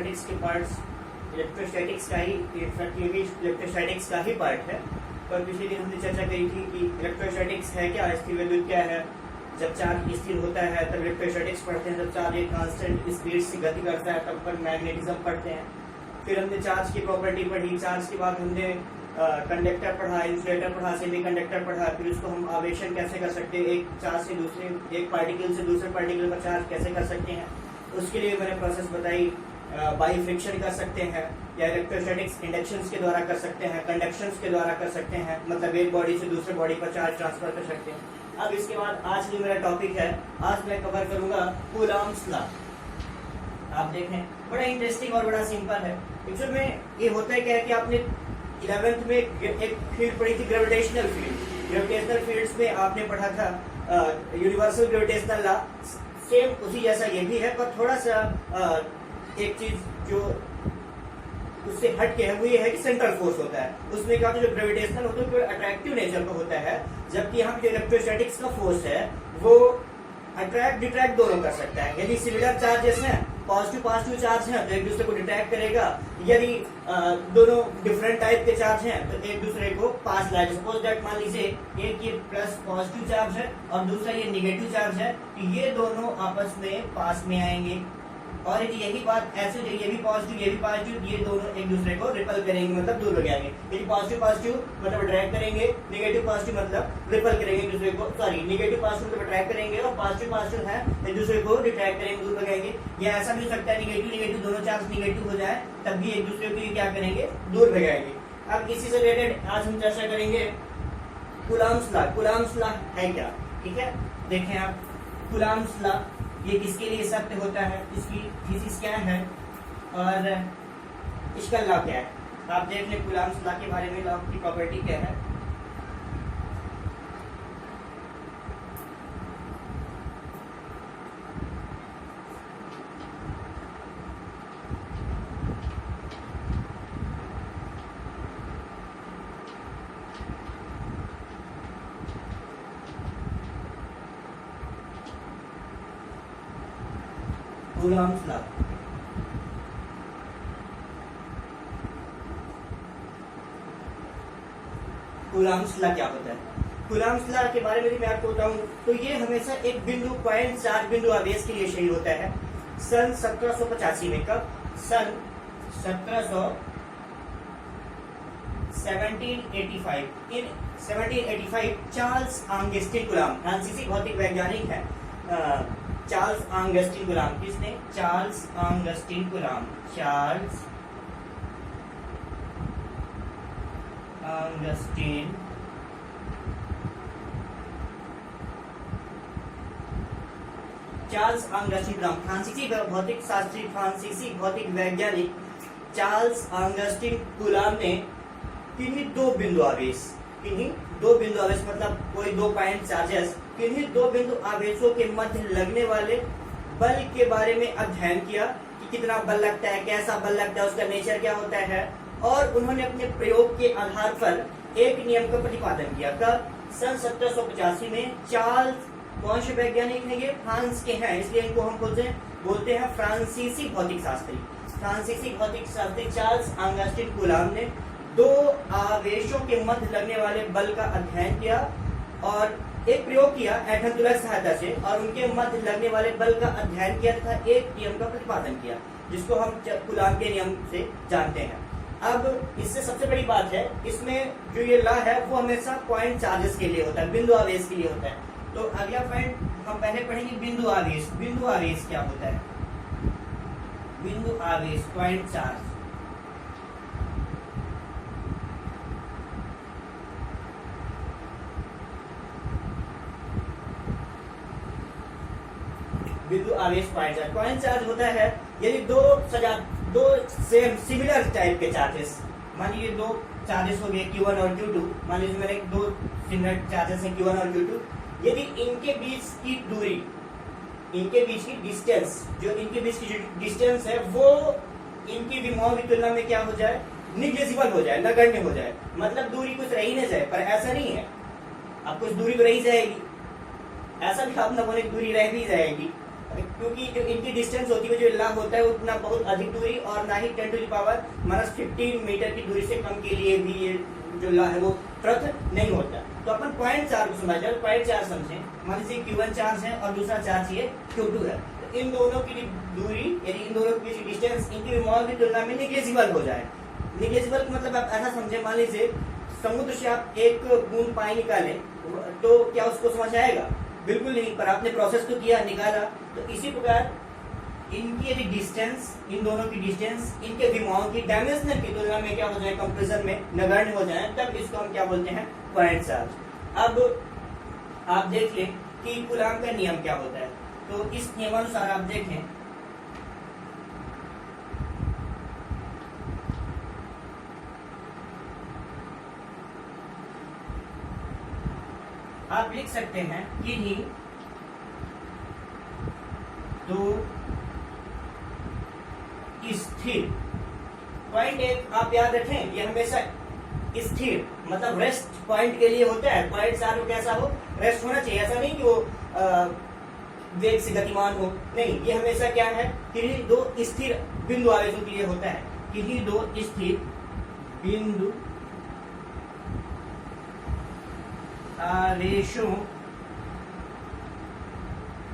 Electrostatics के parts electrostatics का ही electrostatics का ही पार्ट है। पर पिछले दिन हमने चर्चा करी थी कि इलेक्ट्रोस्टैटिक्स है क्या, स्थिर विद्युत क्या है। जब चार्ज स्थिर होता है तब इलेक्ट्रोस्टैटिक्स पढ़ते हैं, जब चार्ज एक कांस्टेंट स्पीड से गति करता है तब पर मैग्नेटिज्म पढ़ते हैं। फिर हमने चार्ज की प्रॉपर्टी पढ़ी, चार्ज के बाद हमने कंडक्टर पढ़ा, इंसुलेटर पढ़ा, सेमी कंडक्टर पढ़ा। फिर उसको हम आवेशन कैसे कर सकते हैं, एक चार्ज से दूसरे, एक पार्टिकल से दूसरे पार्टिकल पर चार्ज कैसे कर सकते हैं, उसके लिए मैंने प्रोसेस बताई। बाई फ्रिक्शन कर सकते हैं या इलेक्ट्रोस्टैटिक्स इंडक्शंस के द्वारा कर सकते हैं, कंडक्शंस के द्वारा कर सकते हैं, मतलब एक बॉडी से दूसरे बॉडी पर चार्ज ट्रांसफर कर सकते हैं। अब इसके बाद आज जो मेरा टॉपिक है, आज मैं कवर करूंगा कूलॉम्स लॉ। आप देखें बड़ा इंटरेस्टिंग और बड़ा सिंपल है। एक्चुअल में ये होता है क्या है कि आपने 11th में एक फील्ड पढ़ी थी, ग्रेविटेशनल फील्ड। ग्रेविटेशनल फील्ड्स में आपने पढ़ा था यूनिवर्सल ग्रेविटेशनल लॉ, सेम उसी जैसा ये भी है, पर थोड़ा सा एक चीज जो उससे हट के है वो ये है कि सेंट्रल फोर्स होता है। उसमें क्या होता है, जो ग्रेविटेशनल होता है वो अट्रैक्टिव नेचर का होता है, जबकि यहाँ पे जो इलेक्ट्रोस्टैटिक्स का फोर्स है वो अट्रैक्ट डिट्रैक्ट दोनों कर सकता है। यदि सिमिलर चार्जेस हैं, पॉजिटिव चार्ज हैं तो एक दूसरे को डिट्रैक्ट करेगा। यदि दोनों डिफरेंट टाइप के चार्ज हैं तो एक दूसरे को पास लाएगा। सपोज दैट मान लीजिए एक ये प्लस पॉजिटिव चार्ज है और दूसरा ये निगेटिव चार्ज है, तो ये दोनों आपस में पास में आएंगे। और यदि यही बात ऐसे ये भी पॉजिटिव ये भी पॉजिटिव, ये दोनों एक दूसरे को रिपल करेंगे, मतलब दूर हो जाएंगे। यदि पॉजिटिव मतलब अट्रैक्ट करेंगे, निगेटिव पॉजिटिव मतलब रिपल करेंगे एक दूसरे को, सॉरी निगेटिव पॉजिटिव मतलब अट्रैक्ट करेंगे और पॉजिटिव है एक दूसरे को रिट्रैक्ट करेंगे, दूर हो जाएंगे। या ऐसा भी हो सकता है निगेटिव दोनों चार्ज निगेटिव हो जाए तब भी एक दूसरे को क्या करेंगे, दूर हो जाएंगे। अब इसी से रिलेटेड आज हम चर्चा करेंगे कूलॉम्स लॉ। कूलॉम्स लॉ है क्या, ठीक है। देखें आप, कूलॉम्स लॉ ये किसके लिए सत्य होता है, इसकी थीसिस क्या है और इसका लॉ क्या है। आप देख लें कूलॉम्स लॉ के बारे में, लॉ की प्रॉपर्टी क्या है। कूलॉम्स लॉ कूलॉम्स लॉ क्या होता है। कूलॉम्स लॉ के बारे में मैं आपको बताऊं तो ये हमेशा एक बिंदु पॉइंट चार्ज बिंदु आवेश के लिए सही होता है। सन 1785 में, कब, सन 1785 चार्ल्स ऑगस्टिन कूलॉम, फ्रांसीसी भौतिक वैज्ञानिक है चार्ल्स ऑगस्टिन कूलॉम। किसने, Charles Augustin Coulomb, Charles Augustin Coulomb, फ्रांसीसी भौतिक शास्त्री, फ्रांसीसी भौतिक वैज्ञानिक चार्ल्स ऑगस्टिन कूलॉम ने किन्हीं दो बिंदु आवेश मतलब कोई दो पॉइंट चार्जेस, किन्हीं दो बिंदु आवेशों के मध्य लगने वाले बल के बारे में अध्ययन किया कि कितना बल लगता है, कैसा बल लगता है, उसका नेचर क्या होता है। और उन्होंने अपने प्रयोग के आधार पर एक नियम का प्रतिपादन किया। कब, सन 1785 में। चार्ल्स कौन से वैज्ञानिक हैं, ये फ्रांस के हैं, इसलिए इनको हम बोलते हैं फ्रांसीसी भौतिक शास्त्री। फ्रांसीसी भौतिक शास्त्री चार्ल्स ऑगस्टिन कूलॉम ने दो आवेशों के मध्य लगने वाले बल का अध्ययन किया और एक प्रयोग किया एटम तुलक सहायता से, और उनके मध्य लगने वाले बल का अध्ययन किया तथा एक नियम का प्रतिपादन किया जिसको हम कूलॉम के नियम से जानते हैं। अब इससे सबसे बड़ी बात है, इसमें जो ये लॉ है वो हमेशा पॉइंट चार्जेस के लिए होता है, बिंदु आवेश के लिए होता है। तो अगला पॉइंट हम पहले पढ़ेंगे बिंदु आवेश। बिंदु आवेश क्या होता है, बिंदु आवेश पॉइंट चार्ज। बिंदु आवेश पॉइंट चार्ज होता है यदि दो सेम सिमिलर टाइप के चार्जेस, मान लीजिए दो चार्जेस हो गए Q1 और Q2, मान लीजिए मैंने दो सिमिलर चार्जेस हैं Q1 और Q2, यदि इनके बीच की दूरी, इनके बीच की डिस्टेंस, जो इनके बीच की डिस्टेंस है वो इनकी विभवाओं की तुलना में क्या हो जाए, निग्लिजिबल हो जाए, नगण्य हो जाए, मतलब दूरी कुछ रही नहीं जाए। पर ऐसा नहीं है, अब कुछ दूरी तो रही जाएगी, ऐसा भी आप न बोले दूरी रह भी जाएगी। क्योंकि जो इनकी डिस्टेंस होती है, जो लाभ होता है उतना बहुत अधिक दूरी और ना ही 10⁻⁻15 मीटर की दूरी से कम के लिए भी ये जो ला है वो तुरंत नहीं होता। तो अपन पॉइंट चार्ज को समझ जाए, पॉइंट चार्ज समझे। मान लीजिए Q1 चार्ज है और दूसरा चार्ज ये Q2 है, तो इन दोनों की दूरी यदि इन दोनों के बीच की डिस्टेंस इनकी विभवाओं की तुलना में निग्लेजिबल हो जाए। निग्लेजिबल मतलब आप ऐसा समझे, मान लीजिए समुद्र से आप एक बूंद पानी निकाले तो क्या उसको समझ आएगा? बिल्कुल नहीं, पर आपने प्रोसेस तो किया, निकाला। तो इसी प्रकार इनकी यदि डिस्टेंस, इन दोनों की डिस्टेंस इनके विभवाओं की डायमेंशनल की तुलना में क्या हो जाए, कंपैरिजन में नगण्य हो जाए, तब इसको हम क्या बोलते हैं, पॉइंट चार्ज। अब आप देख लें कि कूलाम का नियम क्या होता है। तो इस नियमानुसार आप देखें, आप लिख सकते हैं कि दो स्थिर पॉइंट, एक आप याद रखें ये हमेशा स्थिर मतलब रेस्ट पॉइंट के लिए होता है। पॉइंट चार्ज कैसा हो, रेस्ट होना चाहिए, ऐसा नहीं कि वो वेग से गतिमान हो, नहीं, ये हमेशा क्या है, किन्हीं दो स्थिर बिंदु आवेशों के लिए होता है। किन्हीं दो स्थिर बिंदु आवेशों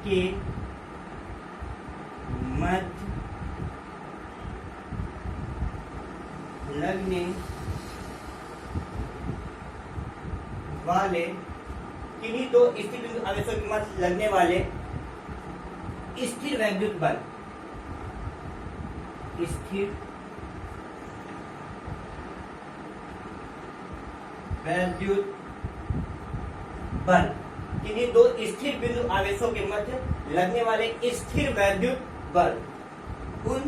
के मध्य लगने वाले, किन्हीं दो स्थिर बिंदु आवेशों के मध्य लगने वाले स्थिर वैद्युत बल, स्थिर वैद्युत बल, किन्हीं दो स्थिर बिंदु आवेशों के मध्य लगने वाले स्थिर वैद्युत बल, उन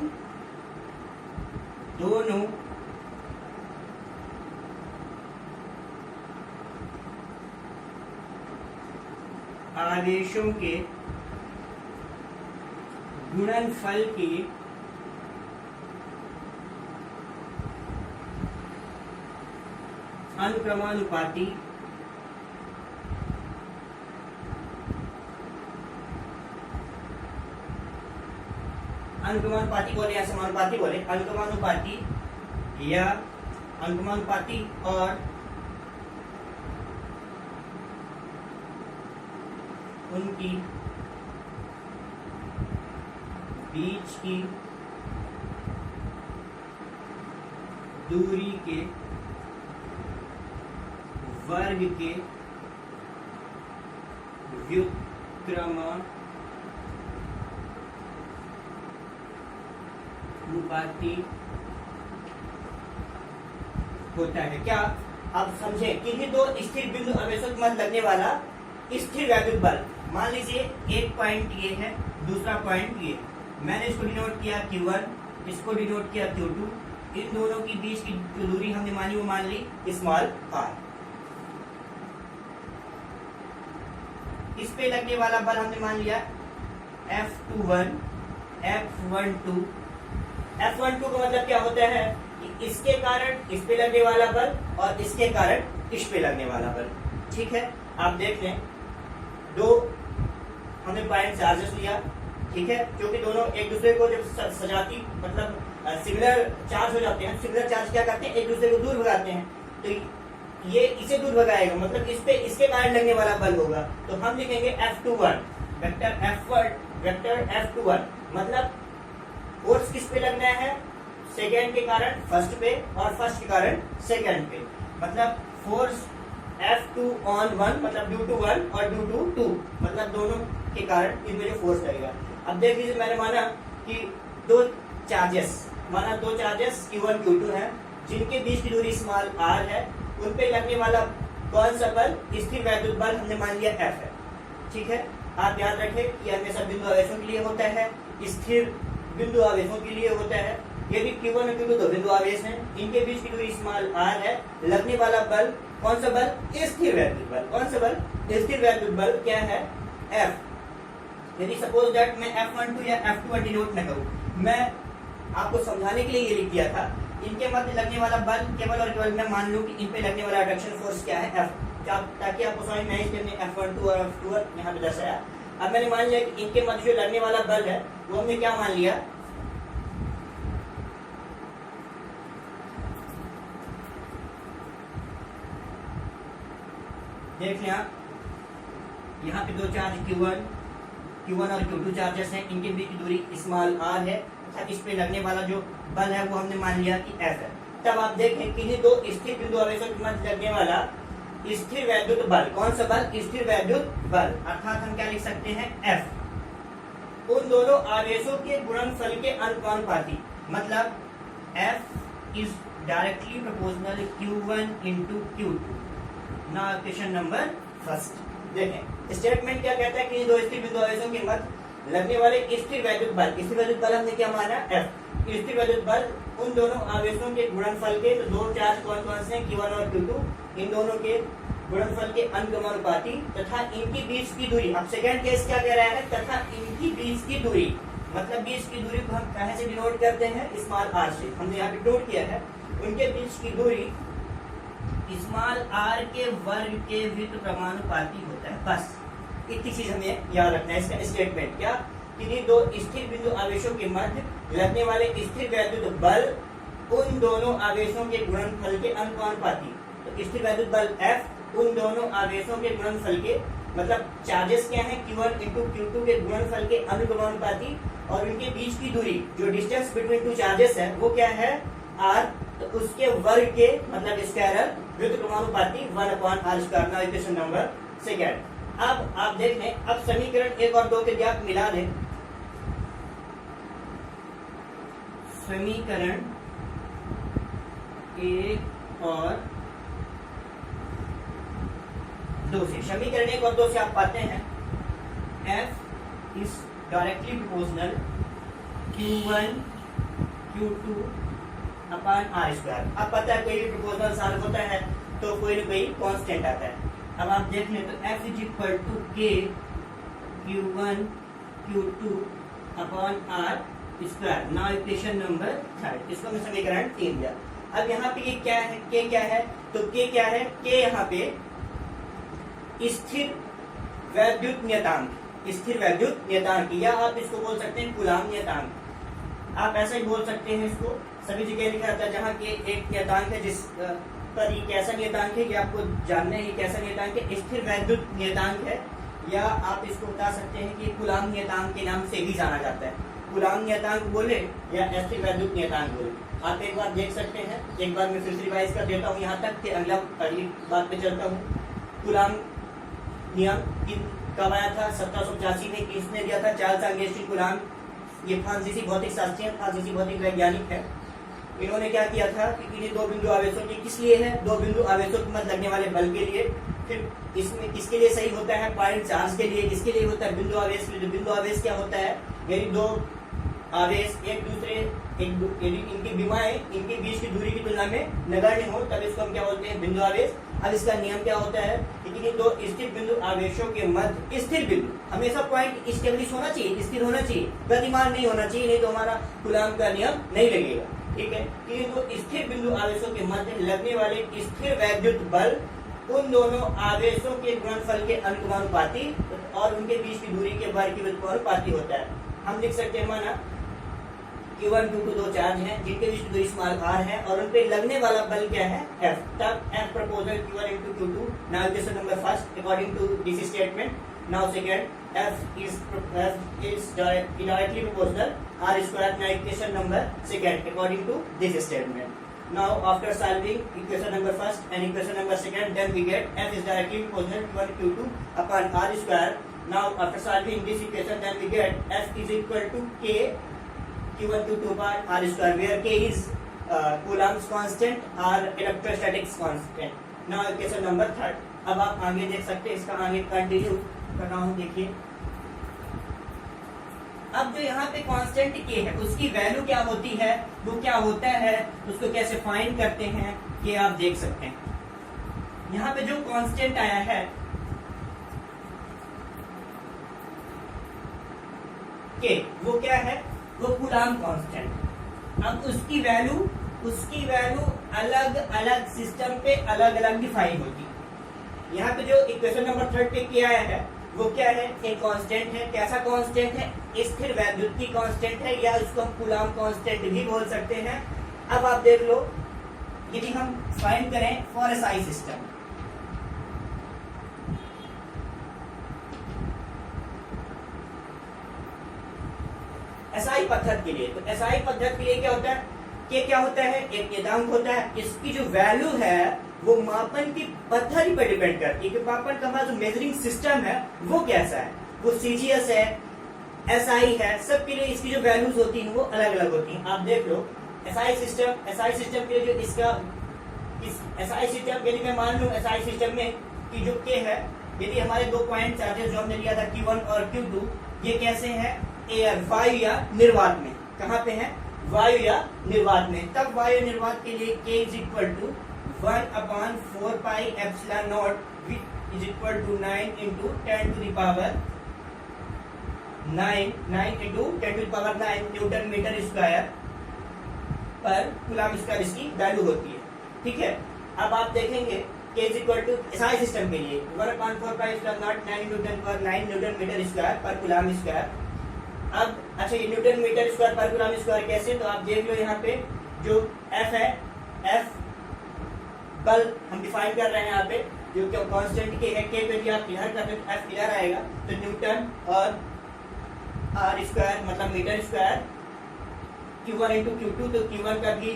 दोनों आवेशों के गुणनफल की अनुक्रमानुपाती बोले या समानुपाती बोले, अनुक्रमानुपाती या अनुक्रमानुपाती और उनकी बीच की दूरी के वर्ग के व्युत्क्रमानुपाती होता है। क्या आप समझे? किन्हीं दो स्थिर बिंदु आवेशों के मध्य लगने वाला स्थिर वैद्युत बल, मान लीजिए एक पॉइंट ये है, दूसरा पॉइंट ये, मैंने इसको डिनोट किया Q1, इसको डिनोट किया Q2, इन दोनों की बीच की जो दूरी हमने मानी वो मान ली स्मॉल r। इस पे लगने वाला बल हमने मान लिया F21, F12। F12 का मतलब क्या होता है कि इसके कारण इस पे लगने वाला बल और इसके कारण इस पे लगने वाला बल। ठीक है, आप देख लें, दो हमने पॉइंट चार्जेस लिया, ठीक है, क्योंकि दोनों एक दूसरे को जब सजाती मतलब सिमिलर चार्ज हो जाते हैं, सिमिलर चार्ज क्या करते हैं, एक दूसरे को दूर भगाते हैं, तो ये इसे दूर भगाएगा, मतलब इस पे इसके कारण लगने वाला बल होगा। तो हम लिखेंगे F21 वेक्टर F21, मतलब फोर्स किस पे लगना है, सेकेंड के कारण फर्स्ट पे और फर्स्ट के कारण सेकेंड पे, मतलब फोर्स F2 on 1 मतलब ड्यू टू 1 और ड्यू टू 2, मतलब दोनों के कारण इनमें जो फोर्स लगेगा। अब देख लीजिए, मैंने माना कि दो चार्जेस Q1 Q2 है, जिनके बीच की दूरी स्मॉल r है, उन पे लगने वाला कौन सा बल, स्थिर वैद्युत बल हमने मान लिया F है। ठीक है, आप याद रखें कि हमेशा बिंदु आवेशों के लिए होता है, स्थिर बिंदु आवेशों के लिए होता है। यदि Q1 और Q2 दो बिंदु आवेश हैं, इनके बीच की दूरी स्मॉल r है, लगने वाला बल कौन सा बल, स्थिर वैद्युत बल। कौन सा बल, स्थिर वैद्युत बल क्या है, F। यदि सपोज दैट मैं F12 या F21 डिनोट न करूं, मैं आपको समझाने के लिए ये लिख दिया था, इनके मध्य लगने वाला बल केवल और केवल मैं मान लूं कि इन पे लगने वाला अट्रैक्शन फोर्स क्या है, F, ताकि आपको समझ में आए कि हमने F12 और F21 यहाँ पे दर्शाया। अब मैंने मान लिया कि इनके मध्य जो लगने वाला बल है वो हमने क्या मान लिया, देख लें आप, यहाँ पे दो चार्ज Q1 और Q2 चार्जेस हैं, इनके बीच की दूरी स्मॉल r है, तथा इस पे लगने वाला जो बल है वो हमने मान लिया कि F है। तब आप देखें कि दो स्थिर बिंदु आवेशों के मध्य लगने वाला स्थिर वैद्युत बल, कौन सा बल, स्थिर वैद्युत बल, अर्थात हम क्या लिख सकते हैं F, उन दोनों आवेशों के गुणनफल के अनुपाती, मतलब F is directly proportional Q1 into Q2। Now equation number first देखें, स्टेटमेंट क्या कहता है कि दो स्थिर बिंदु आवेशों के मध्य लगने वाले स्थिर वैद्युत बल, स्थिर वैद्युत बल हमने क्या माना F, स्थिर वैद्युत बल उन दोनों आवेशों के गुणनफल के, तो दो चार्ज कौन से हैं Q1 और Q2, इन दोनों के गुणनफल के अनुगमानुपाती तथा इनकी बीच की दूरी। अब सेकंड केस क्या कह रहा है, तथा इनकी बीच की दूरी, मतलब बीच की दूरी को हम कहां से डिनोट करते हैं, स्मॉल r से, हमने यहाँ पे नोट किया है, उनके बीच की दूरी स्मॉल r के वर्ग के व्युत्क्रमानुपाती प्रमाणुपाती होता है। बस इतनी चीज हमें याद रखना है। इसका स्टेटमेंट क्या, कि दो स्थिर बिंदु आवेशों के मध्य लगने वाले स्थिर वैद्युत बल उन दोनों आवेशों के गुणनफल के अनुपाती, तो स्थिर वैद्युत बल F उन दोनों आवेशों के गुणनफल के, मतलब चार्जेस क्या है Q1 into Q2 के गुणनफल के अनुगमानुपाती, और उनके बीच की दूरी जो डिस्टेंस बिटवीन टू चार्जेस है वो क्या है r, तो उसके वर्ग के मतलब स्क्वायर व्युत्क्रमानुपाती 1/r²। Now equation number second. अब आप देख लें, अब समीकरण 1 और 2 के लिए आप मिला दें, समीकरण 1 और 2 से, समीकरण 1 और 2 से आप पाते हैं F is directly proportional Q1 Q2 upon r²। अब पता है कोई भी प्रोपोर्शनल साल होता है तो कोई ना कोई कांस्टेंट आता है। अब आप देख लें तो F is equal to K Q1 Q2 upon r²। Now equation number 3, इसको मैं समीकरण 3 दिया। अब यहाँ पे ये क्या है, K क्या है, तो K क्या है, K यहाँ पे स्थिर वैद्युत नियतांक, स्थिर वैद्युत नियतांक, या आप इसको बोल सकते हैं कूलाम नियतांक। आप ऐसा ही बोल सकते हैं, इसको सभी जगह लिखा जाता है जहाँ के एक नियतांक है जिस पर ये कैसा नियतांक है कि आपको जानना है, ये कैसा नियतांक है, स्थिर वैद्युत नियतांक है, या आप इसको बता सकते हैं कि कूलाम नियतांक के नाम से भी जाना जाता है। कूलाम नियतांक बोले या स्थिर वैद्युत नियतांक बोले, आप एक बार देख सकते हैं। एक बार मैं फिर से रिवाइज कर देता हूँ यहाँ तक कि अगली बात पे चलता हूँ। कूलाम नियम कब आया था, 1785 में, किसने दिया था, चार्ल्स ऑगस्टीन कूलाम। ये फ्रांसीसी भौतिक शास्त्री, फ्रांसीसी भौतिक वैज्ञानिक है। इन्होंने क्या किया था कि इन्हें दो बिंदु आवेशों की, किस लिए है, दो बिंदु आवेशों के मध्य लगने वाले बल के लिए, फिर इसमें किसके लिए सही होता है, पॉइंट चार्ज के लिए, किसके लिए होता है, बिंदु आवेश के लिए। बिंदु आवेश क्या होता है, यदि दो आवेश एक दूसरे यदि इनकी विमाएं इनके बीच की दूरी की तुलना में नगण्य हो तब इसको हम क्या बोलते हैं, बिंदु आवेश। अब इसका नियम क्या होता है कि दो स्थिर बिंदु आवेशों के मध्य, स्थिर बिंदु हमेशा पॉइंट स्टेब्लिश होना चाहिए, स्थिर होना चाहिए, गतिमान नहीं होना चाहिए, नहीं तो हमारा कूलाम का नियम नहीं लगेगा। ठीक है, कि दो स्थिर बिंदु आवेशों के मध्य लगने वाले स्थिर वैद्युत बल उन दोनों आवेशों के गुणनफल के अनुपाती और उनके बीच की दूरी के वर्ग के व्युत्क्रमानुपाती होता है। हम लिख सकते हैं, माना Q1 Q2 दो चार्ज हैं जिनके बीच दूरी स्मॉल r है और उन पे लगने वाला बल क्या है, F। तब F proportional Q1 into Q2। Now equation number first according to this statement. Now second, F is directly proportional r²। Now equation number second according to this statement. Now after solving equation number first and equation number second, then we get F is directly proportional Q1 Q2 upon r²। Now after solving this equation, then we get F is equal to K Q1 Q2 upon r², where K is Coulomb's constant or electrostatics constant. Now equation number third। अब आप आगे देख सकते हैं, इसका आगे continue कर रहा हूँ। देखिए, अब जो यहाँ पे कांस्टेंट K है उसकी वैल्यू क्या होती है, वो क्या होता है, उसको कैसे फाइंड करते हैं, कि आप देख सकते हैं। यहाँ पे जो कांस्टेंट आया है K, वो क्या है, वो कूलाम कांस्टेंट। अब उसकी वैल्यू अलग अलग सिस्टम पे अलग अलग डिफाइन होती है। यहाँ पे जो इक्वेशन नंबर 3 पे K आया है वो क्या है, एक कांस्टेंट है। कैसा कांस्टेंट है, स्थिर वैद्युत की कांस्टेंट है, या उसको हम कूलाम कांस्टेंट भी बोल सकते हैं। अब आप देख लो, यदि हम फाइंड करें फॉर एसआई सिस्टम, एसआई पद्धति के लिए, तो एसआई पद्धति के लिए क्या होता है कि क्या होता है, एक नियतांक होता है, इसकी जो वैल्यू है वो मापन की पद्धति पर डिपेंड करती है कि मापन का हमारा जो मेजरिंग सिस्टम है वो कैसा है, वो सीजीएस है, एसआई है, सबके लिए इसकी जो वैल्यूज होती हैं वो अलग अलग होती हैं। आप देख लो एसआई सिस्टम के लिए जो इसका एसआई सिस्टम, यदि मैं मान लूं एसआई सिस्टम में कि जो के है, यदि हमारे 2 पॉइंट आते हैं जो हमने लिया था Q1 और Q2, ये कैसे हैं, एयर वायु या निर्वात में, कहाँ पे है, वायु या निर्वात में। तब वायु निर्वात के लिए K is equal to 1/4 pi epsilon not is equal to 9 into 10 to the power 9 into 10 to the power 9 newton metre square पर कूलम स्क्वायर इसकी वैल्यू होती है। ठीक है, अब आप देखेंगे K is equal to SI system के लिए 1/4 pi epsilon not 9 into 10 power 9 newton metre square पर कूलम स्क्वायर। अब अच्छा, ये न्यूटन मीटर स्क्वायर पर कूलम स्क्वायर कैसे, तो आप देख लो यहाँ पे जो F है, F बल हम डिफाइन कर रहे हैं यहाँ पे, जो कि कांस्टेंट के है, K पे भी आप इधर कर F इधर आएगा, तो न्यूटन और R स्क्वायर मतलब metre square Q1 into Q2, तो Q1 का भी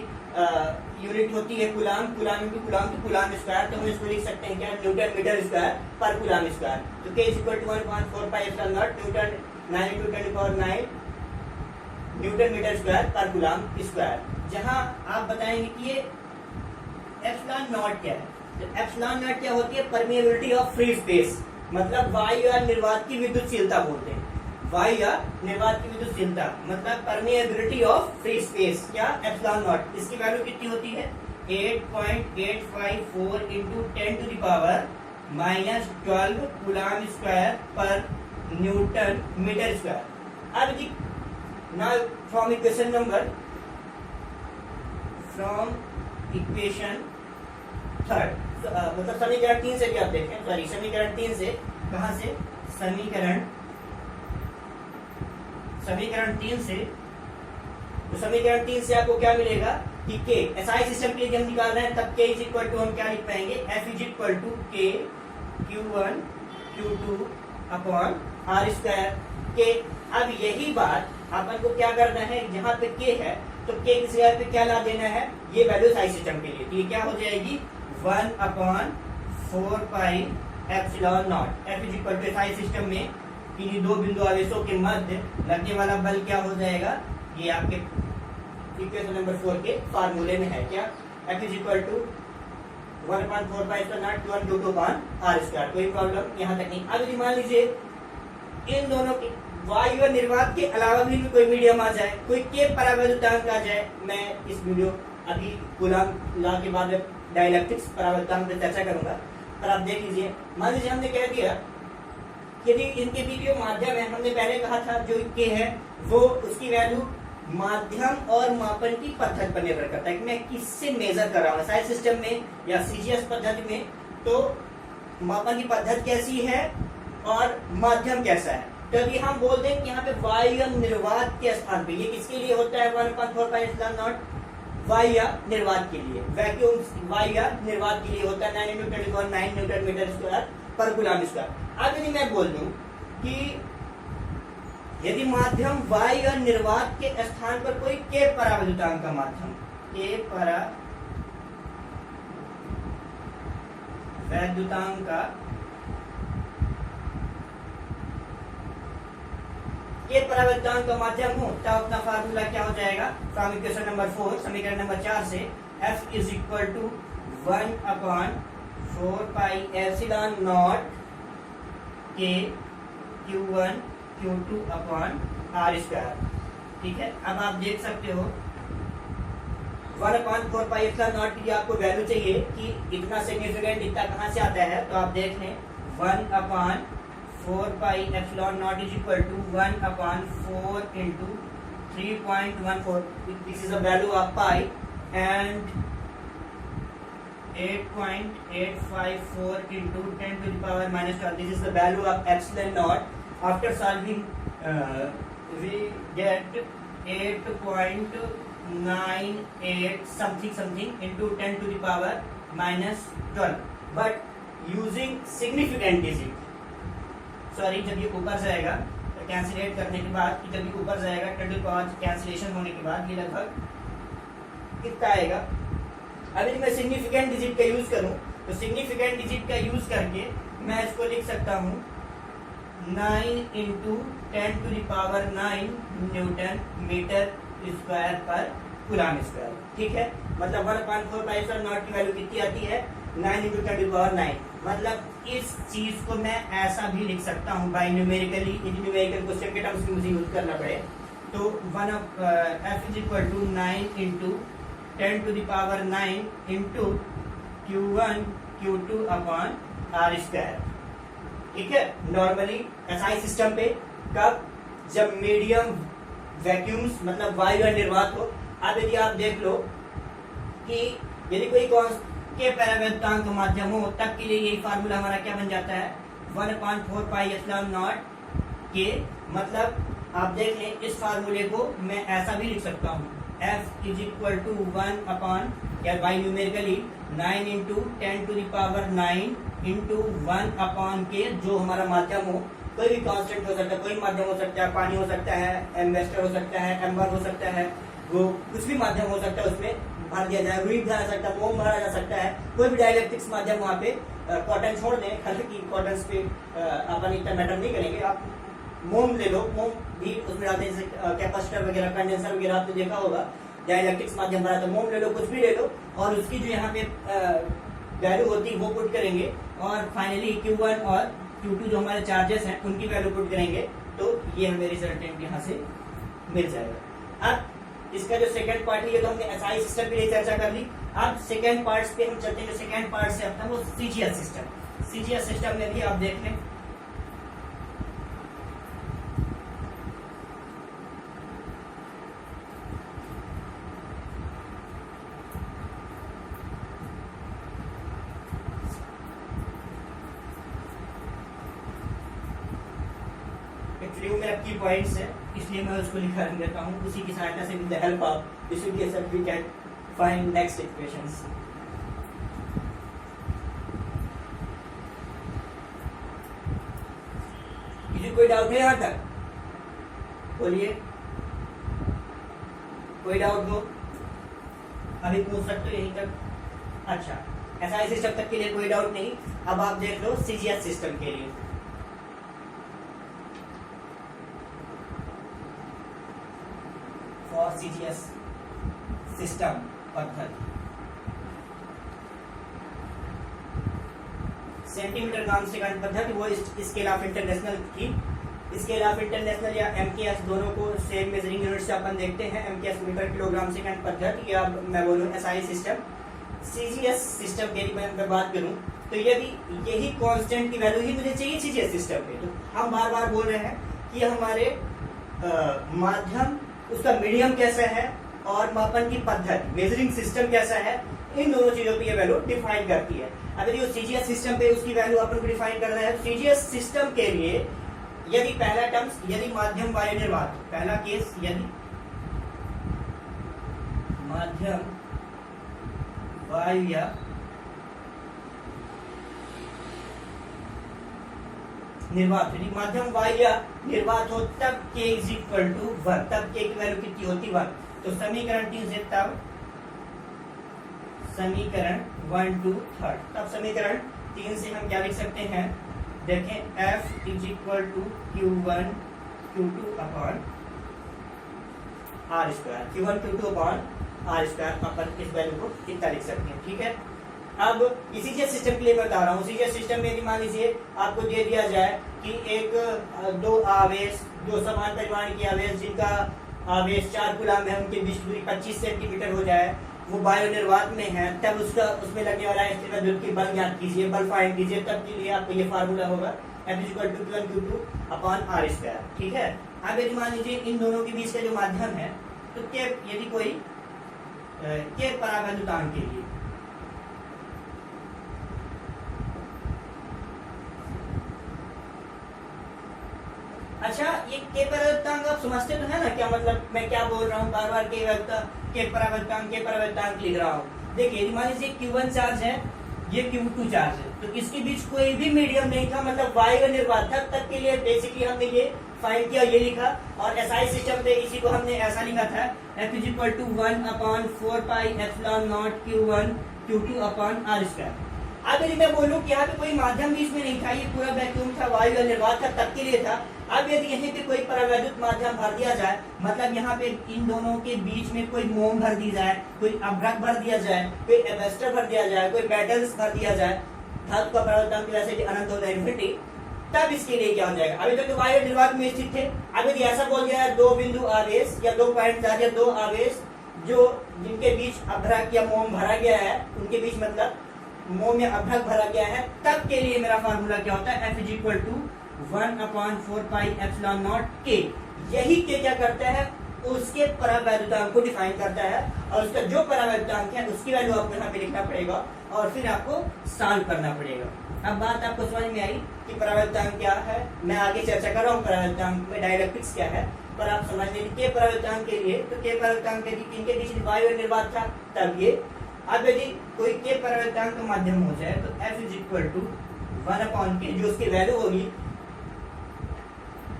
यूनिट होती है कूलम, कूलम इंटू कूलम तो कूलम स्क्वायर, तो हम इसको लिख सकते हैं क्या, न्यूटन मीटर स्क्वायर पर कूलम स्क्वायर। तो K is equal to 1/4 pi epsilon naught newton 9 into 10 power 9 newton metre square पर कूलम स्क्वायर। जहां आप बताएंगे कि ये एप्सिलॉन नॉट क्या है, तो एप्सिलॉन नॉट क्या होती है, परमिएबिलिटी ऑफ फ्री स्पेस, मतलब वायु या निर्वात की विद्युतशीलता बोलते हैं, वायु या निर्वात की विद्युतशीलता मतलब परमिएबिलिटी ऑफ फ्री स्पेस, क्या, एप्सिलॉन नॉट। इसकी वैल्यू कितनी होती है, 8.854 into 10 to the power -12 coulomb square per newton metre square. अब नाउ फ्रॉम इक्वेशन 3 मतलब समीकरण 3 से भी आप देखें, सॉरी समीकरण 3 से, कहां से, समीकरण 3 से, तो समीकरण 3 से आपको क्या मिलेगा कि K एसआई सिस्टम के लिए हम निकाल रहे हैं, तब K इज इक्वल टू हम क्या लिख पाएंगे, F is equal to K Q1 Q2 upon R square K। अब यही बात अपन को क्या करना है, जहां पे K है तो K किस जगह पे क्या ला देना है, ये वैल्यू एसआई सिस्टम के लिए, तो ये क्या हो जाएगी 1/4 pi epsilon naught. F is equal to SI system में किन्हीं 2 बिंदु आवेशों के मध्य लगने वाला बल क्या हो जाएगा, ये आपके इक्वेशन नंबर 4 के फार्मूले में है, क्या, F is equal to 1/4 pi epsilon naught Q1 Q2 upon R square. कोई प्रॉब्लम यहाँ तक नहीं। अब मान लीजिए इन दोनों की वायु और निर्वात के अलावा भी कोई मीडियम आ जाए, कोई के परावैद्युतांक आ जाए, मैं इस वीडियो अभी कूलम लॉ के बाद डाइलेक्ट्रिक्स परावैद्युतांक पर चर्चा करूंगा, पर आप देख लीजिए, मान लीजिए हमने कह दिया यदि इनके बीच जो माध्यम है, हमने पहले कहा था जो के है वो उसकी वैल्यू माध्यम और मापन की पद्धति पर निर्भर करता है कि मैं किससे मेजर कर रहा हूँ, एसआई सिस्टम में या सीजीएस पद्धति में, तो मापन की पद्धति कैसी है और माध्यम कैसा है। तो अभी हम बोल दें कि यहाँ पे वायु निर्वात के स्थान पे, ये किसके लिए होता है 1/4 पाई एप्सिलॉन नॉट, वायु या निर्वात के लिए, वैक्यूम वायु या निर्वात के लिए होता है 9 into 10 to power 9 newton metre square पर कूलम स्क्वायर। अब यदि मैं बोल दूं कि यदि माध्यम वायु और निर्वात के स्थान पर कोई के परावैद्युतांक का माध्यम, के परावैद्युतांक का के परावैद्युतांक का माध्यम हो, तब अपना फार्मूला क्या हो जाएगा, फ्रॉम इक्वेशन नंबर 4 समीकरण नंबर 4 से F is equal to 1/4 pi epsilon naught K Q1 Q2 upon R square. ठीक है, अब आप देख सकते हो 1/4 पाई एप्सिलॉन नॉट की आपको वैल्यू चाहिए कि इतना सिग्निफिकेंट इतना कहां से आता है, तो आप देख लें 1/4 pi epsilon not is equal to 1/4 into 3.14, this is the value of pi, and 8.854 into 10 to the power minus 12. This is the value of epsilon naught. After solving, we get 8.98 something into 10 to the power minus 12. But using significant digit. Sorry, जब ये ऊपर जाएगा तो कैंसिलेट करने के बाद, जब ये ऊपर जाएगा 10 to the power कैंसिलेशन होने के बाद ये लगभग कितना आएगा। अभी मैं सिग्निफिकेंट डिजिट का यूज करूं तो सिग्निफिकेंट डिजिट का यूज करके मैं इसको लिख सकता हूं 9 into 10 to the power 9 newton metre square पर कूलम स्क्वायर। ठीक है, मतलब 1/4πε0 की वैल्यू कितनी आती है, 9 into 10 to the power 9। मतलब इस चीज को मैं ऐसा भी लिख सकता हूं बाय न्यूमेरिकली, यदि न्यूमेरिकल क्वेश्चन के टर्म्स में मुझे यूज करना पड़े तो f is equal to 9 into 10 to the power 9 into q1 q2 upon r square। ठीक है, नॉर्मली एसआई सिस्टम पे कब, जब मीडियम वैक्यूम्स मतलब वायु या निर्वात हो। अब यदि आप देख लो कि यदि कोई के पैरावृत्तांक माध्यम हो तब के लिए यही फार्मूला हमारा क्या बन जाता है, 1/4πε0 के। मतलब आप देख लें, इस फार्मूले को मैं ऐसा भी लिख सकता हूँ, f is equal to 1 upon या by numerically 9 into 10 to the power 9 into 1 upon के, जो हमारा माध्यम हो, कोई भी कांस्टेंट हो सकता है, कोई माध्यम हो सकता है, पानी हो सकता है, एम्बेस्टर हो सकता है, एम्बर हो सकता है, वो कुछ भी माध्यम हो सकता है, उसमें भर दिया जाए, रुई भरा जा सकता है, मोम भरा जा सकता है, कोई भी डाइलेक्ट्रिक्स माध्यम वहाँ पे। कॉटन छोड़ दें, हालांकि कॉटन पे अपन इतना मैटर नहीं करेंगे, आप मोम ले लो, मोम भी उसमें डालते हैं, जैसे कैपेसिटर वगैरह, कंडेंसर वगैरह आपने देखा होगा, डाइलेक्ट्रिक्स माध्यम भरा, तो मोम ले लो, कुछ भी ले लो, और उसकी जो यहाँ पे वैल्यू होती है वो पुट करेंगे, और फाइनली Q1 और Q2 जो हमारे चार्जेस हैं उनकी वैल्यू पुट करेंगे, तो ये हमें रिजल्टेंट यहाँ से मिल जाएगा। अब इसका जो सेकंड पार्ट है, ये तो हमने एसआई सिस्टम के लिए चर्चा कर ली। अब सेकंड पार्ट्स पे हम चलते हैं। जो सेकंड पार्ट से अपना वो सीजीएस सिस्टम। सीजीएस सिस्टम में भी आप देख लें, एक्चुअली वो मेरा की पॉइंट्स है, इसलिए मैं उसको लिखा देता हूँ, उसी की सहायता से with the help of this we can find next equations. कोई डाउट है यहाँ तक? बोलिए, कोई डाउट हो अभी पूछ सकते हो यहीं तक। अच्छा, एसआई सिस्टम तक के लिए कोई डाउट नहीं। अब आप देख लो सीजीएस सिस्टम के लिए। फॉर सीजीएस सिस्टम पद्धति सेंटीमीटर ग्राम सेकंड पद्धति, वो स्केल ऑफ इंटरनेशनल थी। स्केल ऑफ इंटरनेशनल या एमकेएस दोनों को सेम मेजरिंग यूनिट से अपन देखते हैं, एमकेएस मीटर किलोग्राम सेकंड पद्धति, या मैं बोलूँ एसआई सिस्टम। सीजीएस सिस्टम के लिए मैं बात करूं तो यदि यही कांस्टेंट की वैल्यू ही मुझे चाहिए सीजीएस सिस्टम पे, तो हम बार बार बोल रहे हैं कि हमारे माध्यम, उसका मीडियम कैसा है और मापन की पद्धति, मेजरिंग सिस्टम कैसा है, इन दोनों चीजों की ये वैल्यू डिफाइन करती है। अगर ये सीजीएस सिस्टम पे उसकी वैल्यू अपन को डिफाइन करना है, तो सीजीएस सिस्टम के लिए यदि पहला टर्म्स, यदि माध्यम वायु निर्वात, पहला केस यदि माध्यम वायु या निर्वात, यदि माध्यम वायु या निर्वात हो तब के इज इक्वल टू 1, तब के की वैल्यू कितनी होती 1। तो समीकरण 3 से तब समीकरण 1 to 3, तब समीकरण 3 से हम क्या लिख सकते हैं, देखें, F is equal to Q1 Q2 upon R square, Q1 Q2 upon R square, अपन इस वैल्यू को कितना लिख सकते हैं। ठीक है, अब इसी सिस्टम के लिए मैं बता रहा हूँ। सीजीएस सिस्टम में मान लीजिए आपको दे दिया जाए कि एक दो आवेश, दो समान परिमाण के आवेश जिनका आवेश 4 कूलम है, उनके बीच दूरी 25 सेंटीमीटर हो जाए, वो वायु निर्वात में है, तब उसमें लगने वाला स्थिर विद्युत की बल ज्ञात कीजिए, बल फाइंड कीजिए। तब के लिए आपको ये फार्मूला होगा F = Q1 Q2 upon R square. ठीक है, अब यदि मान लीजिए इन दोनों के बीच का जो माध्यम है, तो के यदि कोई के परावैद्युतांक के लिए के परावर्तांक आप समझते तो है ना, क्या मतलब मैं क्या बोल रहा हूँ, बार बार के परावर्तांक लिख रहा हूँ। देखिए मान लीजिए Q1 चार्ज है, ये Q2 चार्ज है, तो इसके बीच कोई भी मीडियम नहीं था, मतलब वायु निर्वातक तक के लिए बेसिकली हमने ये फाइंड किया, ये लिखा। और एसआई सिस्टम पे इसी को हमने ऐसा लिखा था, F = 1/4 pi epsilon naught Q1 Q2 upon r²। अब यदि मैं बोलूं कि यहाँ पे कोई माध्यम बीच में नहीं था, ये पूरा वैक्यूम था, वायु निर्वातक तक के लिए था। अब यदि यहीं पे कोई परावैद्युत माध्यम भर दिया जाए, मतलब यहाँ पे इन दोनों के बीच में कोई मोम भर दी जाए, कोई अभ्रक भर दिया जाए, कोई एबेस्टर भर दिया जाए, कोई मेटल्स भर दिया जाए, धातु का परावर्तन की वजह से अनंत होता है इन्फिनिटी, तब इसके लिए क्या हो जाएगा। अभी तक तो वायु निर्वात में स्थित थे, अब यदि ऐसा बोल दिया है 2 बिंदु आवेश या 2 पॉइंट चार्ज या 2 आवेश जो जिनके बीच अभ्रक या मोम भरा गया है, उनके बीच मतलब मोम या अभ्रक भरा गया है, तब के लिए मेरा फार्मूला क्या होता है, F = 1/4 pi epsilon naught K। यही K क्या करता है, उसके परावैद्युतांक को डिफाइन करता है, और उसका जो परावैद्युतांक है उसकी वैल्यू आपको यहाँ पे लिखना पड़ेगा और फिर आपको सॉल्व करना पड़ेगा। अब बात आपको समझ में आई कि परावैद्युतांक क्या है। मैं आगे चर्चा कर रहा हूँ परावैद्युतांक में डाइलेक्ट्रिक्स क्या है, पर आप समझ लेंगे के परावैद्युतांक के लिए, तो के परावैद्युतांक इनके बीच वायु निर्वात था तब ये। अब यदि कोई के परावैद्युतांक का माध्यम हो जाए तो F = 1/K, जो उसकी वैल्यू होगी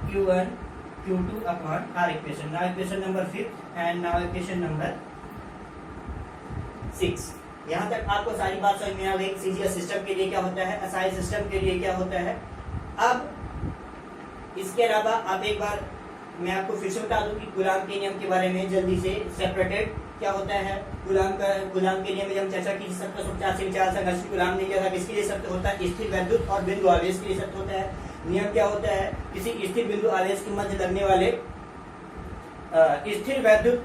Q1 Q2 upon R equation. Now equation number 5 and now equation number 6। यहाँ तक आपको सारी बात समझ में आ गई, सीजीएस सिस्टम के लिए क्या होता है, एसआई सिस्टम के लिए क्या होता है। अब इसके अलावा आप एक बार मैं आपको फिर से बता दूं कि कूलाम के नियम के बारे में जल्दी से, सेपरेटेड क्या होता है। कूलाम के नियम में जब चर्चा की 1785 विचार संघर्ष कूलाम ने किया था, किसके लिए सत्य होता है, स्थिर वैद्युत और बिंदु आवेश के लिए सत्य होता है। नियम क्या होता है, किसी स्थिर बिंदु आवेश के मध्य लगने वाले स्थिर वैद्युत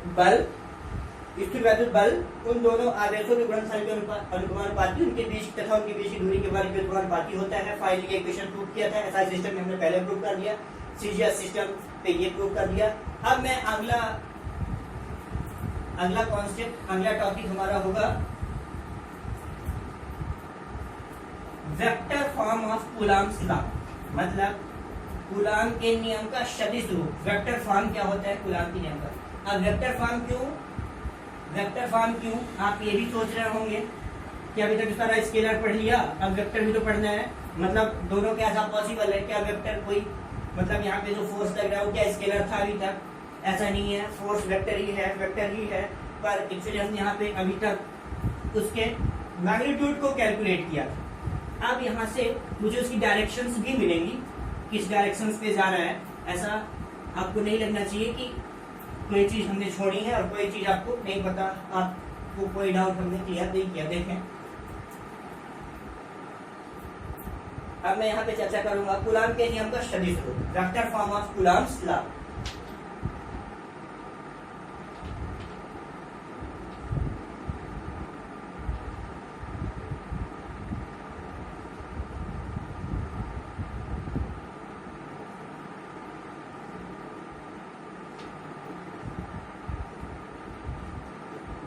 बल उन दोनों आवेशों के गुणनफल के अनुपाती, उनके बीच तथा उनके बीच की दूरी के बारे में अनुपाती होता है। फाइनली इक्वेशन प्रूव किया था, एसआई सिस्टम में हमने पहले प्रूव कर दिया, सीजीएस सिस्टम पे ये प्रूव कर दिया। अब मैं अगला कॉन्सेप्ट, अगला टॉपिक हमारा होगा vector form of coulombs law, मतलब कूलाम के नियम का सदिश रूप। वेक्टर फॉर्म क्या होता है कूलाम के नियम का। अब वेक्टर फॉर्म क्यों आप ये भी सोच रहे होंगे कि अभी तक सारा स्केलर पढ़ लिया, अब वेक्टर भी तो पढ़ना है, मतलब दोनों के ऐसा पॉसिबल है क्या वेक्टर कोई, मतलब यहाँ पे जो फोर्स लग रहा है वो क्या स्केलर था अभी तक, ऐसा नहीं है, फोर्स वेक्टर ही है, पर एक्चुअली हमने यहाँ पे अभी तक उसके मैग्नीट्यूड को कैलकुलेट किया था। अब यहाँ से मुझे उसकी डायरेक्शंस भी मिलेंगी, किस डायरेक्शंस पे जा रहा है। ऐसा आपको नहीं लगना चाहिए कि कोई चीज हमने छोड़ी है और कोई चीज आपको नहीं पता, आपको कोई डाउट हमने क्लियर नहीं किया। देखें अब मैं यहाँ पे चर्चा करूंगा कूलाम के नियम का सदिश रूप, vector form of coulombs law.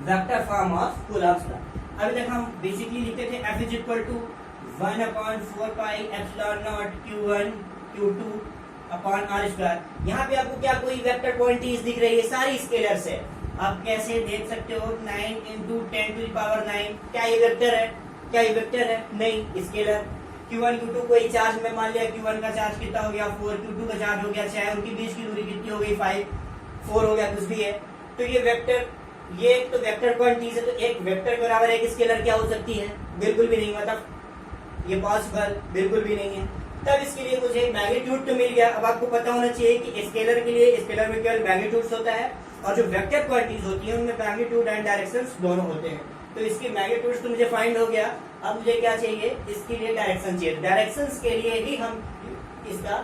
Vector form of coulombs law. अभी तक हम बेसिकली लिखते थे F = 1/4 pi epsilon naught Q1 Q2 upon R²। यहाँ पे आपको क्या कोई वेक्टर क्वांटिटीज दिख रही है, सारी स्केलर्स है। आप कैसे देख सकते हो 9 × 10⁹ क्या ये वेक्टर है, क्या ये वेक्टर है, नहीं स्केलर। Q1 Q2 कोई चार्ज में मान लिया Q1 का चार्ज कितना हो गया 4, Q2 का चार्ज हो गया 6, उनके बीच की दूरी कितनी हो गई 5, 4 हो गया, कुछ भी है। तो ये वेक्टर, ये तो वेक्टर क्वांटिटीज है, तो एक वेक्टर के बराबर एक स्केलर क्या हो सकती है, बिल्कुल भी नहीं, मतलब ये पॉसिबल बिल्कुल भी नहीं है। तब इसके लिए मुझे मैग्नीट्यूड तो मिल गया। अब आपको पता होना चाहिए कि स्केलर के लिए स्केलर में केवल मैग्नीट्यूड्स होता है, और जो वेक्टर क्वांटिटीज होती है उनमें मैग्नीट्यूड एंड डायरेक्शंस दोनों होते हैं। तो इसके मैग्नीट्यूड्स तो मुझे फाइंड हो गया, अब मुझे क्या चाहिए, इसके लिए डायरेक्शन चाहिए। डायरेक्शंस के लिए ही हम इसका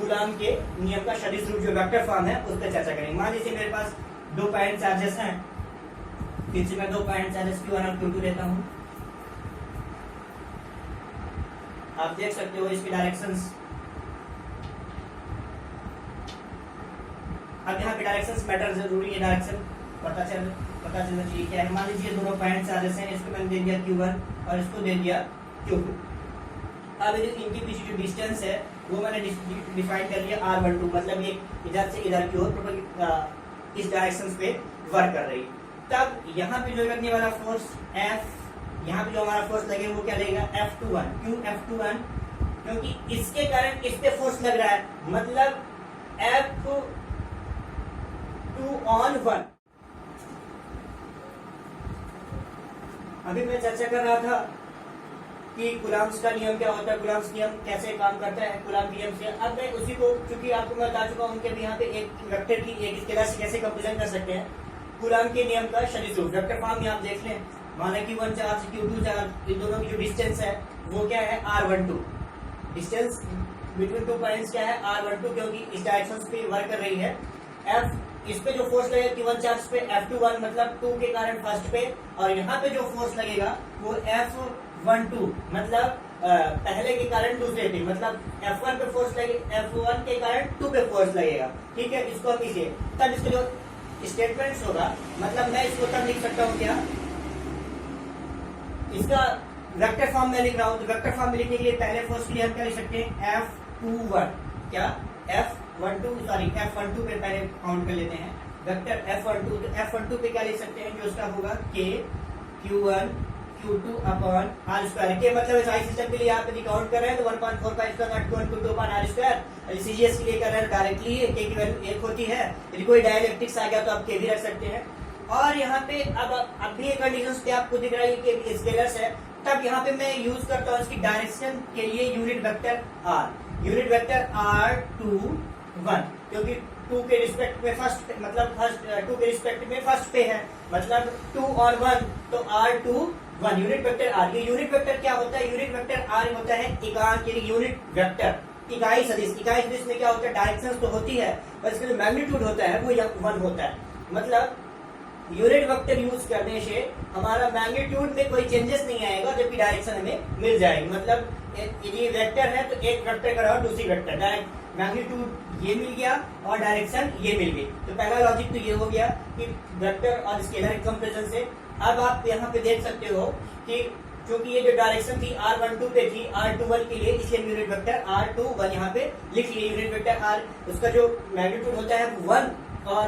कूलाम के नियम का सदिश रूप जो वेक्टर फॉर्म है उस पर चर्चा करेंगे। मान लीजिए मेरे पास 2 पॉइंट चार्जेस हैं, फिर से मैं 2 पॉइंट चार्जेस Q1 और Q2 लेता हूं। आप देख सकते हो इसकी डायरेक्शंस। अब यहाँ पे डायरेक्शंस मैटर जरूरी है, डायरेक्शन पता चलना चाहिए क्या है। मान लीजिए दोनों पॉइंट चार्जेस हैं, इसको मैंने दे दिया Q1 और इसको दे दिया Q2। अब इनके बीच जो डिस्टेंस है वो मैंने डिफाइन कर लिया R12, मतलब ये इधर से इधर की ओर इस डायरेक्शन पे वर्क कर रही। तब यहाँ पे जो लगने वाला फोर्स F, यहाँ पे जो हमारा फोर्स लगेगा वो क्या लगेगा F21। क्यों F21? क्योंकि इसके कारण इस पे फोर्स लग रहा है, मतलब F2 on 1। अभी मैं चर्चा कर रहा था कि कूलम्ब्स का नियम क्या होता है, कूलम्ब्स नियम कैसे काम करता है, कूलम्ब नियम से। अब मैं उसी को, चूंकि आपको मैं बता चुका हूँ कि यहाँ पे एक वेक्टर की एक स्केलर से कैसे कंपेरिजन कर सकते हैं, कूलम्ब के नियम का सदिश रूप। वेक्टर फॉर्म में आप देख लें, माना कि 1 चार्ज Q2 चार्ज, इन दोनों की जो डिस्टेंस है वो क्या है R12। Distance between two points क्या है R12, क्योंकि इस डायरेक्शन पे वर्क कर रही है। F, इस पे जो फोर्स लगेगा Q1 चार्ज पे F21, मतलब 2 के कारण फर्स्ट पे, और यहाँ पे जो फोर्स लगेगा वो F12, मतलब पहले के कारण दूसरे पे, मतलब F1 पे फोर्स लगेगा, F1 के कारण 2 पे फोर्स लगेगा। ठीक है, इसको हम इसे तब इसका जो स्टेटमेंट्स होगा, मतलब मैं इसको तब लिख सकता हूँ क्या, इसका वेक्टर फॉर्म में लिख रहा हूँ, तो वेक्टर फॉर्म में लिखने के लिए पहले फोर्स के लिए हम क्या लिख सकते हैं F21, क्या F12 पे पहले काउंट कर लेते हैं वेक्टर F12, तो F12 पे क्या लिख सकते हैं, जो उसका होगा K Q1 Q2 upon R square. के मतलब साइज सिस्टम के लिए आप यदि काउंट कर रहे हैं तो 1.45 का not 1 2 upon R square. CGS के लिए कर रहे हैं डायरेक्टली K की वैल्यू 1 होती है, यदि कोई डायइलेक्ट्रिक्स आ गया तो आप K भी रख सकते हैं। और यहाँ पे अब भी एक कंडीशन पे आपको दिख रहा है कि स्केलर्स है, तब यहाँ पे मैं यूज करता हूँ इसकी डायरेक्शन के लिए unit vector R, unit vector R21, क्योंकि 2 के रिस्पेक्ट में फर्स्ट, मतलब फर्स्ट 2 के रिस्पेक्ट में फर्स्ट पे है, मतलब 2 और 1, तो R21 यूनिट वेक्टर R। ये यूनिट वेक्टर क्या होता है, यूनिट वेक्टर R होता है एकांक, यानी यूनिट वेक्टर, इकाई सदिश। इकाई सदिश में क्या होता है, डायरेक्शन तो होती है पर इसका जो मैग्नीट्यूड होता है वो 1 होता है। मतलब यूनिट वेक्टर यूज करने से हमारा मैग्नीट्यूड में कोई चेंजेस नहीं आएगा, जबकि डायरेक्शन हमें मिल जाएगी। मतलब यदि वेक्टर है तो एक वेक्टर का और दूसरी वेक्टर, डायरेक्ट मैग्नीट्यूड ये मिल गया और डायरेक्शन ये मिल गई। तो पहला लॉजिक तो ये हो गया कि वेक्टर और स्केलर कंपैरिजन से। अब आप यहाँ पे देख सकते हो कि क्योंकि ये जो डायरेक्शन थी R12 पे थी R21 के लिए, इसलिए यूनिट वेक्टर R21 यहाँ पे लिख लिए। यूनिट वेक्टर R, उसका जो मैग्नीट्यूड होता है 1 और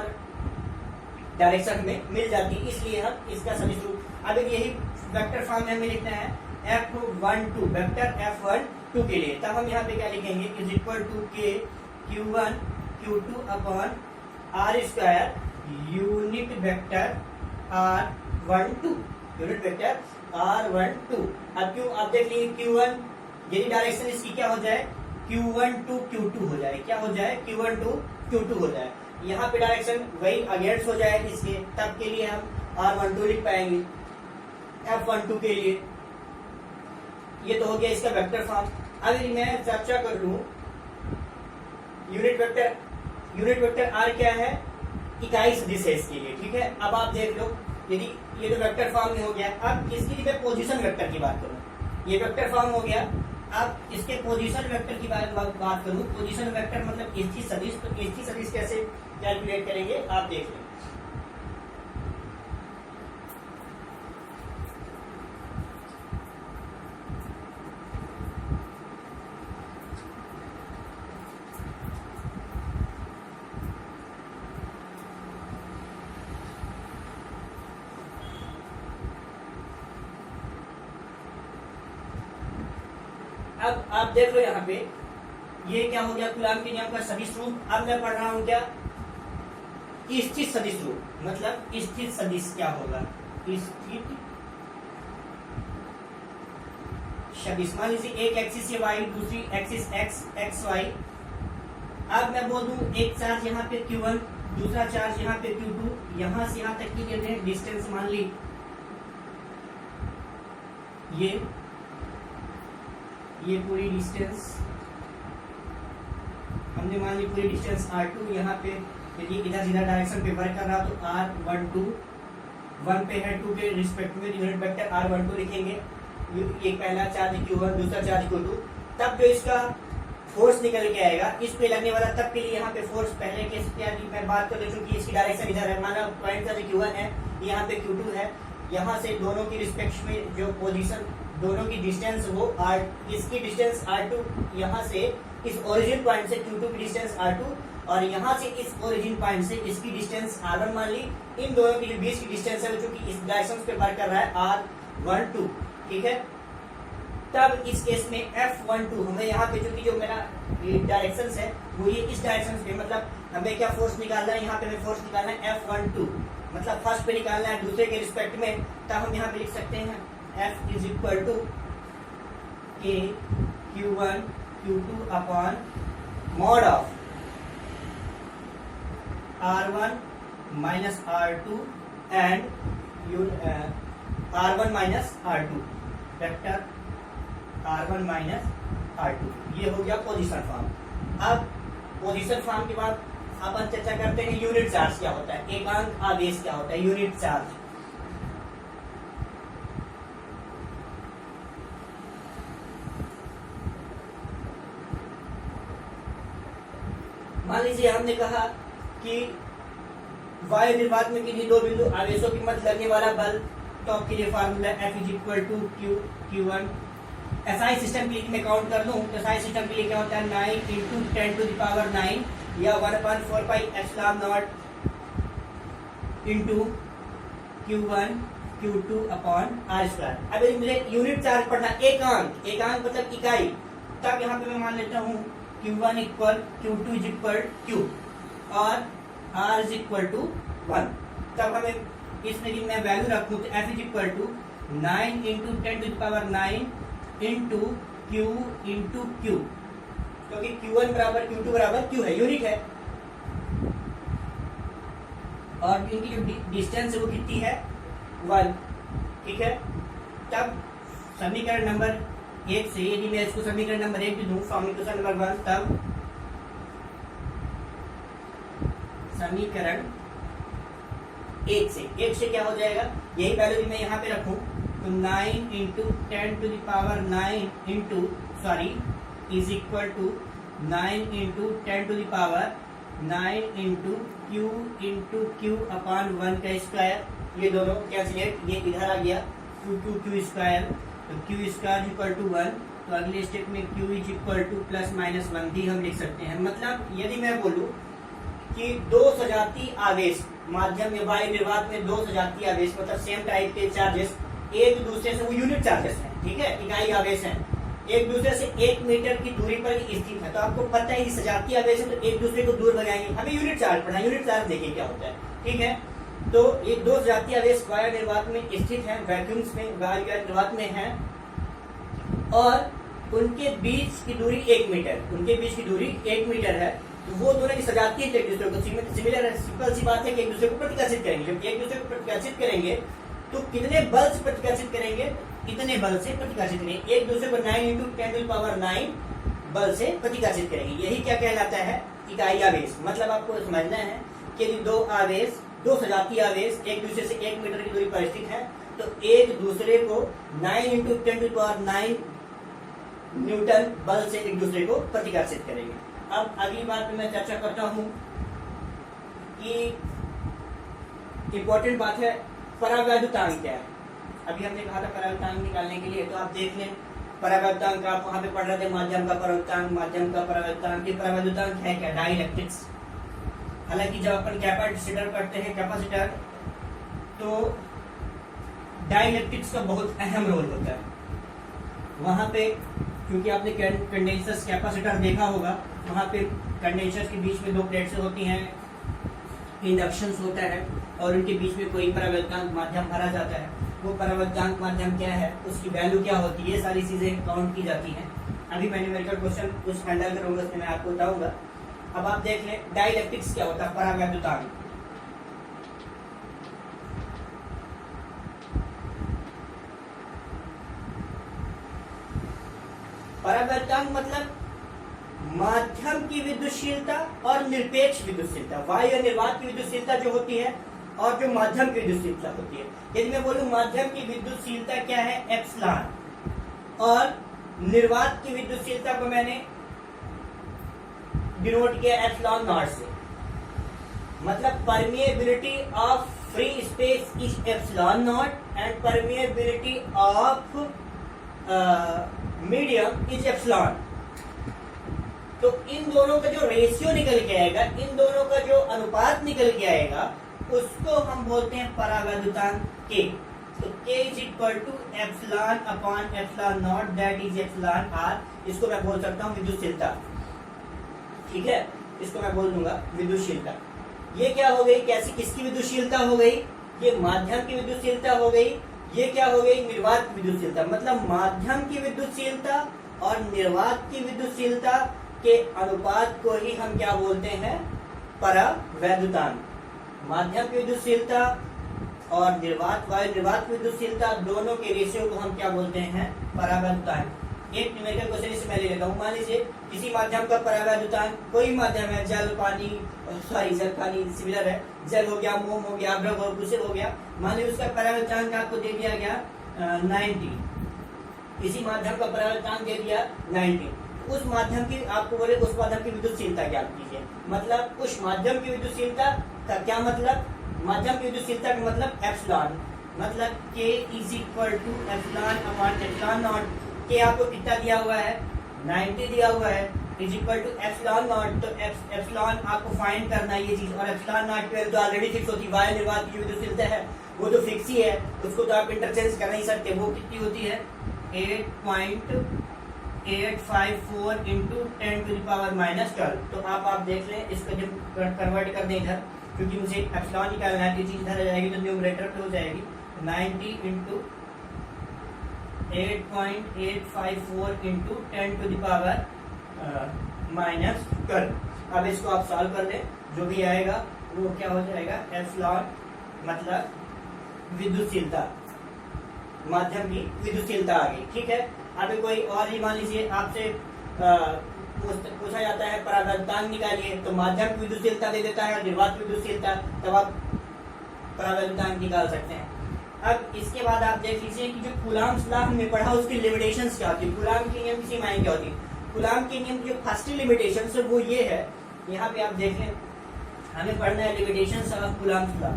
डायरेक्शन में मिल जाती है, इसलिए हम इसका सदिश रूप। अब यही वेक्टर फॉर्म में हमें लिखना है F12 वेक्टर F12 के लिए, तब हम यहाँ पे क्या लिखेंगे, is equal to K Q1 Q2 upon R square unit vector R12, unit vector R12। अब क्यों, आप देख लीजिए Q1, यदि डायरेक्शन इसकी क्या हो जाए, Q1 to Q2 हो जाए, क्या हो जाए, Q1 to Q2 हो जाए। यहाँ पे डायरेक्शन वही अगेंस्ट हो जाए इसके, तब के लिए हम R12 लिख पाएंगे F12 के लिए। ये तो हो गया इसका वेक्टर फॉर्म। अब यदि मैं चर्चा कर लूं यूनिट वेक्टर R क्या है, इकाई सदिश है इसके लिए। ठीक है, अब आप देख लो, यदि ये तो वेक्टर फॉर्म में हो गया, अब इसकी यदि मैं पोजीशन वेक्टर की बात करूं, ये वेक्टर फॉर्म हो गया। अब इसके पोजीशन वेक्टर की बात करूं, पोजीशन वेक्टर मतलब स्थिति सदिश, तो स्थिति सदिश कैसे कैलकुलेट करेंगे आप देख लें। अब आप देख लो यहाँ पे ये क्या हो गया, कूलम्ब के नियम का सदिश रूप। अब मैं पढ़ रहा हूं क्या, स्थित सदिश रूप, मतलब स्थित सदिश क्या होगा, स्थित सदिश। मान लीजिए एक एक्सिस है y, दूसरी एक्सिस x y। अब मैं बोल दूं एक चार्ज यहाँ पे Q1, दूसरा चार्ज यहाँ पे Q2, यहाँ से यहाँ तक की डिस्टेंस मान ली ये पूरी डिस्टेंस हमने मान ली, पूरी डिस्टेंस R2। यहाँ पे यदि इधर सीधा डायरेक्शन पे वर्क कर रहा तो R12 1 पे है, 2 के रिस्पेक्ट में यूनिट वेक्टर R12 लिखेंगे। एक पहला चार्ज Q1, दूसरा चार्ज Q2। तब जो इसका फोर्स निकल के आएगा इस पे लगने वाला, तब के लिए यहाँ पे फोर्स पहले के क्या मैं बात कर रही हूँ कि इसकी डायरेक्शन इधर है, माना पॉइंट का Q1 है, यहाँ पे Q2 है, यहाँ से दोनों की रिस्पेक्ट में जो पोजीशन, दोनों की डिस्टेंस वो R, इसकी डिस्टेंस R2 यहाँ से इस ओरिजिन पॉइंट से Q2 की डिस्टेंस R2 और यहाँ से इस ओरिजिन पॉइंट से इसकी डिस्टेंस R1 मान ली। इन दोनों के बीच की डिस्टेंस है जो कि इस डायरेक्शन पे पार कर रहा है R12, ठीक है। तब इस केस में F12 हमें यहाँ पे जो कि जो मेरा डायरेक्शन है वो ये इस डायरेक्शन पे, मतलब हमें क्या फोर्स निकालना है, यहाँ पे हमें फोर्स निकालना है F12, मतलब फर्स्ट पे निकालना है दूसरे के रिस्पेक्ट में। तब हम यहाँ पे लिख सकते हैं F is equal to K Q1 Q2 upon mod of R1 minus R2 and R1 minus R2 vector R1 minus R2। ये हो गया पोजीशन फॉर्म। अब पोजीशन फॉर्म के बाद अपन चर्चा करते हैं यूनिट चार्ज क्या होता है, एकांक आवेश क्या होता है, यूनिट चार्ज। मान लीजिए हमने कहा कि वायु निर्वात में किन्हीं दो बिंदु आवेशों के मध्य लगने वाला बल, तो आपके लिए formula F is equal to Q1। SI system के लिए मैं काउंट कर लूं तो एसआई सिस्टम के लिए क्या होता है 9 इंटू 10 टू द पावर 9 या 1/4 pi epsilon not into Q1 Q2 upon R square. अब यदि मुझे यूनिट चार्ज पढ़ना, एकांक, एकांक मतलब इकाई, तब यहाँ पे मैं मान लेता हूँ Q1 equal Q2 is equal Q और R इज इक्वल टू 1। तब हमें इसमें मैं वैल्यू रखूँ तो F is equal to 9 into 10 to the power 9 into Q into Q, क्योंकि Q1 बराबर Q2 बराबर Q है, यूनिट है। और इनकी जो डिस्टेंस है वो कितनी है 1, ठीक है। तब समीकरण नंबर 1 से यदि मैं इसको समीकरण नंबर 1 भी दूं, समीकरण नंबर 1, तब समीकरण 1 से क्या हो जाएगा, यही वैल्यू भी मैं यहाँ पे रखूं तो 9 into 10 to the power 9 into is equal to 9 into 10 to the power 9 into Q upon 1 का स्क्वायर। ये दोनों कैंसिलेट, ये इधर आ गया Q स्क्वायर, तो Q स्क्वायर इक्वल टू 1। तो अगले स्टेप में Q is equal two plus minus 1 भी हम लिख सकते हैं। मतलब यदि मैं बोलूं कि दो सजातीय आवेश माध्यम में वायु निर्वात में दो सजातीय आवेश मतलब सेम टाइप के चार्जेस एक दूसरे से, वो यूनिट चार्जेस हैं, ठीक है, इकाई आवेश हैं, एक दूसरे से 1 मीटर की दूरी पर स्थित है। तो आपको पता है कि सजातीय आवेश है तो एक दूसरे को दूर भगाएंगे। हमें यूनिट चार्ज पढ़ना, यूनिट चार्ज देखिए क्या होता है, ठीक है। तो ये दो सजातीय आवेश वायु निर्वात में स्थित हैं, वैक्यूम्स में वायु निर्वात में हैं और उनके बीच की दूरी 1 मीटर, उनके बीच की दूरी 1 मीटर है। तो वो दोनों की सजातीय एक दूसरे को सिमिलर है। सिंपल सी बात है कि एक दूसरे को प्रतिकर्षित करेंगे। जब एक दूसरे को प्रतिकर्षित करेंगे तो कितने बल से प्रतिकर्षित करेंगे, कितने बल से प्रतिकर्षित करेंगे, एक दूसरे को 9 इंटू 10 टू द पावर 9 बल से प्रतिकर्षित करेंगे। यही क्या कहलाता है, इकाई आवेश। मतलब आपको समझना है कि यदि दो आवेश, दो सजातीय आवेश एक दूसरे से 1 मीटर की दूरी पर स्थित है तो एक दूसरे को 9 into 10 to the power 9 newton बल से एक दूसरे को प्रतिकर्षित करेंगे। अब अगली बात में मैं चर्चा करता हूं कि इंपॉर्टेंट बात है परावैद्युतांक क्या है। अभी हमने कहा था परावैद्युतांक निकालने के लिए, तो आप देख लें परावैद्युतांक आप वहां पे पढ़ रहे थे, माध्यम का परावैद्युतांक, माध्यम का परावैद्युतांक। ये परावैद्युतांक है क्या, डाइलेक्ट्रिक्स। हालांकि जब अपन कैपेसिटर पढ़ते हैं, कैपेसिटर, तो डाइलेक्ट्रिक्स का बहुत अहम रोल होता है वहां पे, क्योंकि आपने कंडेंसर्स कैपेसिटर देखा होगा, वहां पे कंडेंसर्स के बीच में दो प्लेट्स होती हैं, इंडक्शंस होता है और उनके बीच में कोई परावैद्युतांक माध्यम भरा जाता है। वो परावैद्युतांक माध्यम क्या है, उसकी वैल्यू क्या होती है, ये सारी चीजें काउंट की जाती हैं। अभी मैं न्यूमेरिकल क्वेश्चन कुछ हैंडल करूंगा, उसमें मैं आपको बताऊंगा। अब आप देख लें डाइलेक्ट्रिक्स क्या होता है, परावैद्युतांक। परावैद्युतांक मतलब माध्यम की विद्युतशीलता और निरपेक्ष विद्युतशीलता, वायु निर्वात की विद्युतशीलता जो होती है और जो माध्यम की विद्युतशीलता होती है। यदि मैं बोलूं माध्यम की विद्युतशीलता क्या है, एप्सिलॉन, और निर्वात की विद्युतशीलता को मैंने डिनोट किया एप्सिलॉन नॉट से। मतलब permeability of free space is epsilon not and permeability of medium is epsilon. तो इन दोनों का जो रेशियो निकल के आएगा, इन दोनों का जो अनुपात निकल के आएगा, उसको हम बोलते हैं परावैद्युतांक K। तो K is equal to epsilon upon epsilon naught, that is epsilon R। इसको मैं बोल सकता हूँ विद्युतशीलता, ठीक है, इसको मैं बोल दूंगा विद्युतशीलता। ये क्या हो गई, कैसी किसकी विद्युतशीलता हो गई, ये माध्यम की विद्युतशीलता हो गई। ये क्या हो गई, निर्वात की विद्युतशीलता। मतलब माध्यम की विद्युतशीलता और निर्वात की विद्युतशीलता के अनुपात को ही हम क्या बोलते हैं, परावैद्युतांक। माध्यम की विद्युतशीलता और निर्वात वायु निर्वात की विद्युतशीलता, दोनों के रेशियो को हम क्या बोलते हैं, परावैद्युतांक। एक न्यूमेरिकल क्वेश्चन इसमें ले लेता हूँ। मान लीजिए किसी माध्यम का परावैद्युतांक, कोई माध्यम है, जल पानी, जल पानी सिमिलर है, जल हो गया, मोम हो गया, अभ्रक और कुशल हो गया। मान लीजिए उसका परावैद्युतांक आपको दे दिया गया 90, किसी माध्यम का परावैद्युतांक दे दिया 90। उस माध्यम की आपको बोले उस माध्यम की विद्युतशीलता ज्ञात कीजिए। मतलब उस माध्यम की विद्युतशीलता का क्या मतलब, माध्यम की विद्युतशीलता का मतलब एप्सिलॉन, मतलब K is equal to epsilon upon epsilon naught. K आपको कितना दिया हुआ है, 90 दिया हुआ है, is equal to epsilon naught. तो एप्सिलॉन आपको फाइंड करना है ये चीज, और एप्सिलॉन नॉट की वैल्यू तो ऑलरेडी फिक्स होती है। वायु निर्वात की विद्युतशीलता है वो तो फिक्स ही है, उसको तो आप इंटरचेंज कर नहीं सकते। वो कितनी होती है, 8.854 इंटू 10⁻⁻12। तो आप देख लें, इसको जब कन्वर्ट कर दें इधर, क्योंकि मुझे एप्सिलॉन निकालना है, चीज इधर आ जाएगी तो न्यूमरेटर पे हो जाएगी 90 इंटू 8.854 इंटू 10⁻⁻12। अब इसको आप सॉल्व कर लें, जो भी आएगा वो क्या हो जाएगा, एप्सिलॉन मतलब विद्युतशीलता, माध्यम की विद्युतशीलता आ गई, ठीक है। अभी कोई और ही मान लीजिए आपसे पूछा जाता है परावैद्युतांक निकालिए, तो माध्यम की विद्युतशीलता दे देता है, निर्वात की विद्युतशीलता, तब आप परावैद्युतांक निकाल सकते हैं। अब इसके बाद आप देख लीजिए कि जो कूलाम्स लॉ हमने पढ़ा उसकी लिमिटेशंस क्या होती है, कूलाम के नियम की सीमाएं क्या होती है। कूलाम के नियम की जो फर्स्ट लिमिटेशन है वो ये है, यहाँ पे आप देख लें, हमें पढ़ना है limitations of coulombs law.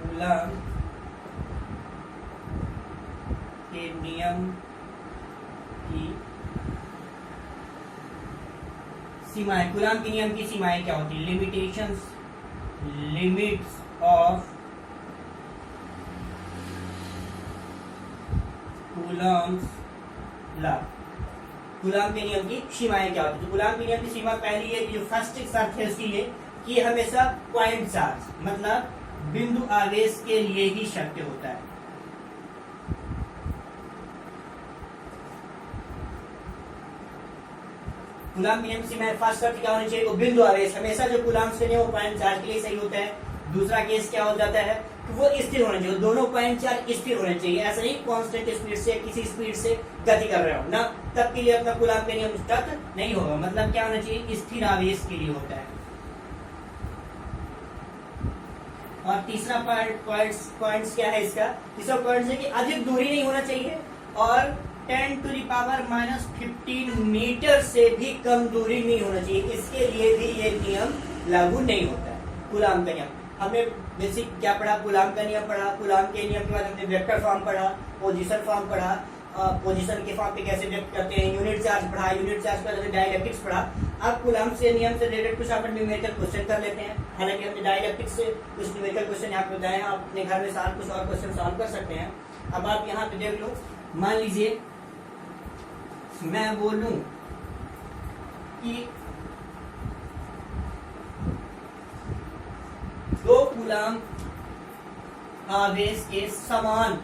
Coulomb के नियम की सीमाएं, कूलाम के नियम की सीमाएं क्या होती है, limitations, limits of coulombs law. Coulomb के नियम की सीमाएं क्या होती है। तो कूलाम के नियम की सीमा पहली है कि जो फर्स्ट शर्त है उसकी है कि हमेशा पॉइंट चार्ज मतलब बिंदु आवेश के लिए ही शक्य होता है। कूलाम के नियम की सीमा फर्स्ट शर्त क्या होनी चाहिए, वो बिंदु आवेश, हमेशा जो कूलाम के नियम वो पॉइंट चार्ज के लिए सही होता है। दूसरा केस क्या हो जाता है कि वो स्थिर होने चाहिए, दोनों पॉइंट चार्ज स्थिर होने चाहिए, ऐसा नहीं कांस्टेंट स्पीड से किसी स्पीड से गति कर रहे हो ना, तब के लिए अपना कूलाम के नियम तक नहीं होगा। मतलब क्या होना चाहिए, स्थिर आवेश के लिए होता है। और तीसरा पॉइंट्स क्या है इसका, तीसरा पॉइंट है कि अधिक दूरी नहीं होना चाहिए और 10⁻⁻15 मीटर से भी कम दूरी नहीं होना चाहिए। इसके लिए भी ये नियम लागू नहीं होता है, कूलाम का नियम। हमने बेसिक क्या पढ़ा, कूलाम का नियम पढ़ा, कूलाम के नियम के बाद हमने वेक्टर फॉर्म पढ़ा, पोजीशन फॉर्म पढ़ा, पोजीशन के फॉर्म पे कैसे व्यक्त करते हैं, यूनिट चार्ज पढ़ा, यूनिट चार्ज पर हमने डाइलेक्ट्रिक्स पढ़ा। अब कूलाम से नियम से रिलेटेड कुछ अपन न्यूमेरिकल क्वेश्चन कर लेते हैं। हालांकि हमने डाइलेक्ट्रिक्स से कुछ न्यूमेरिकल क्वेश्चन यहाँ पे बताए हैं, आप अपने घर में साथ कुछ और क्वेश्चन सॉल्व कर सकते हैं। अब आप यहाँ पे देख लो, मान लीजिए मैं बोलूं कि 2 कूलाम आवेश के समान,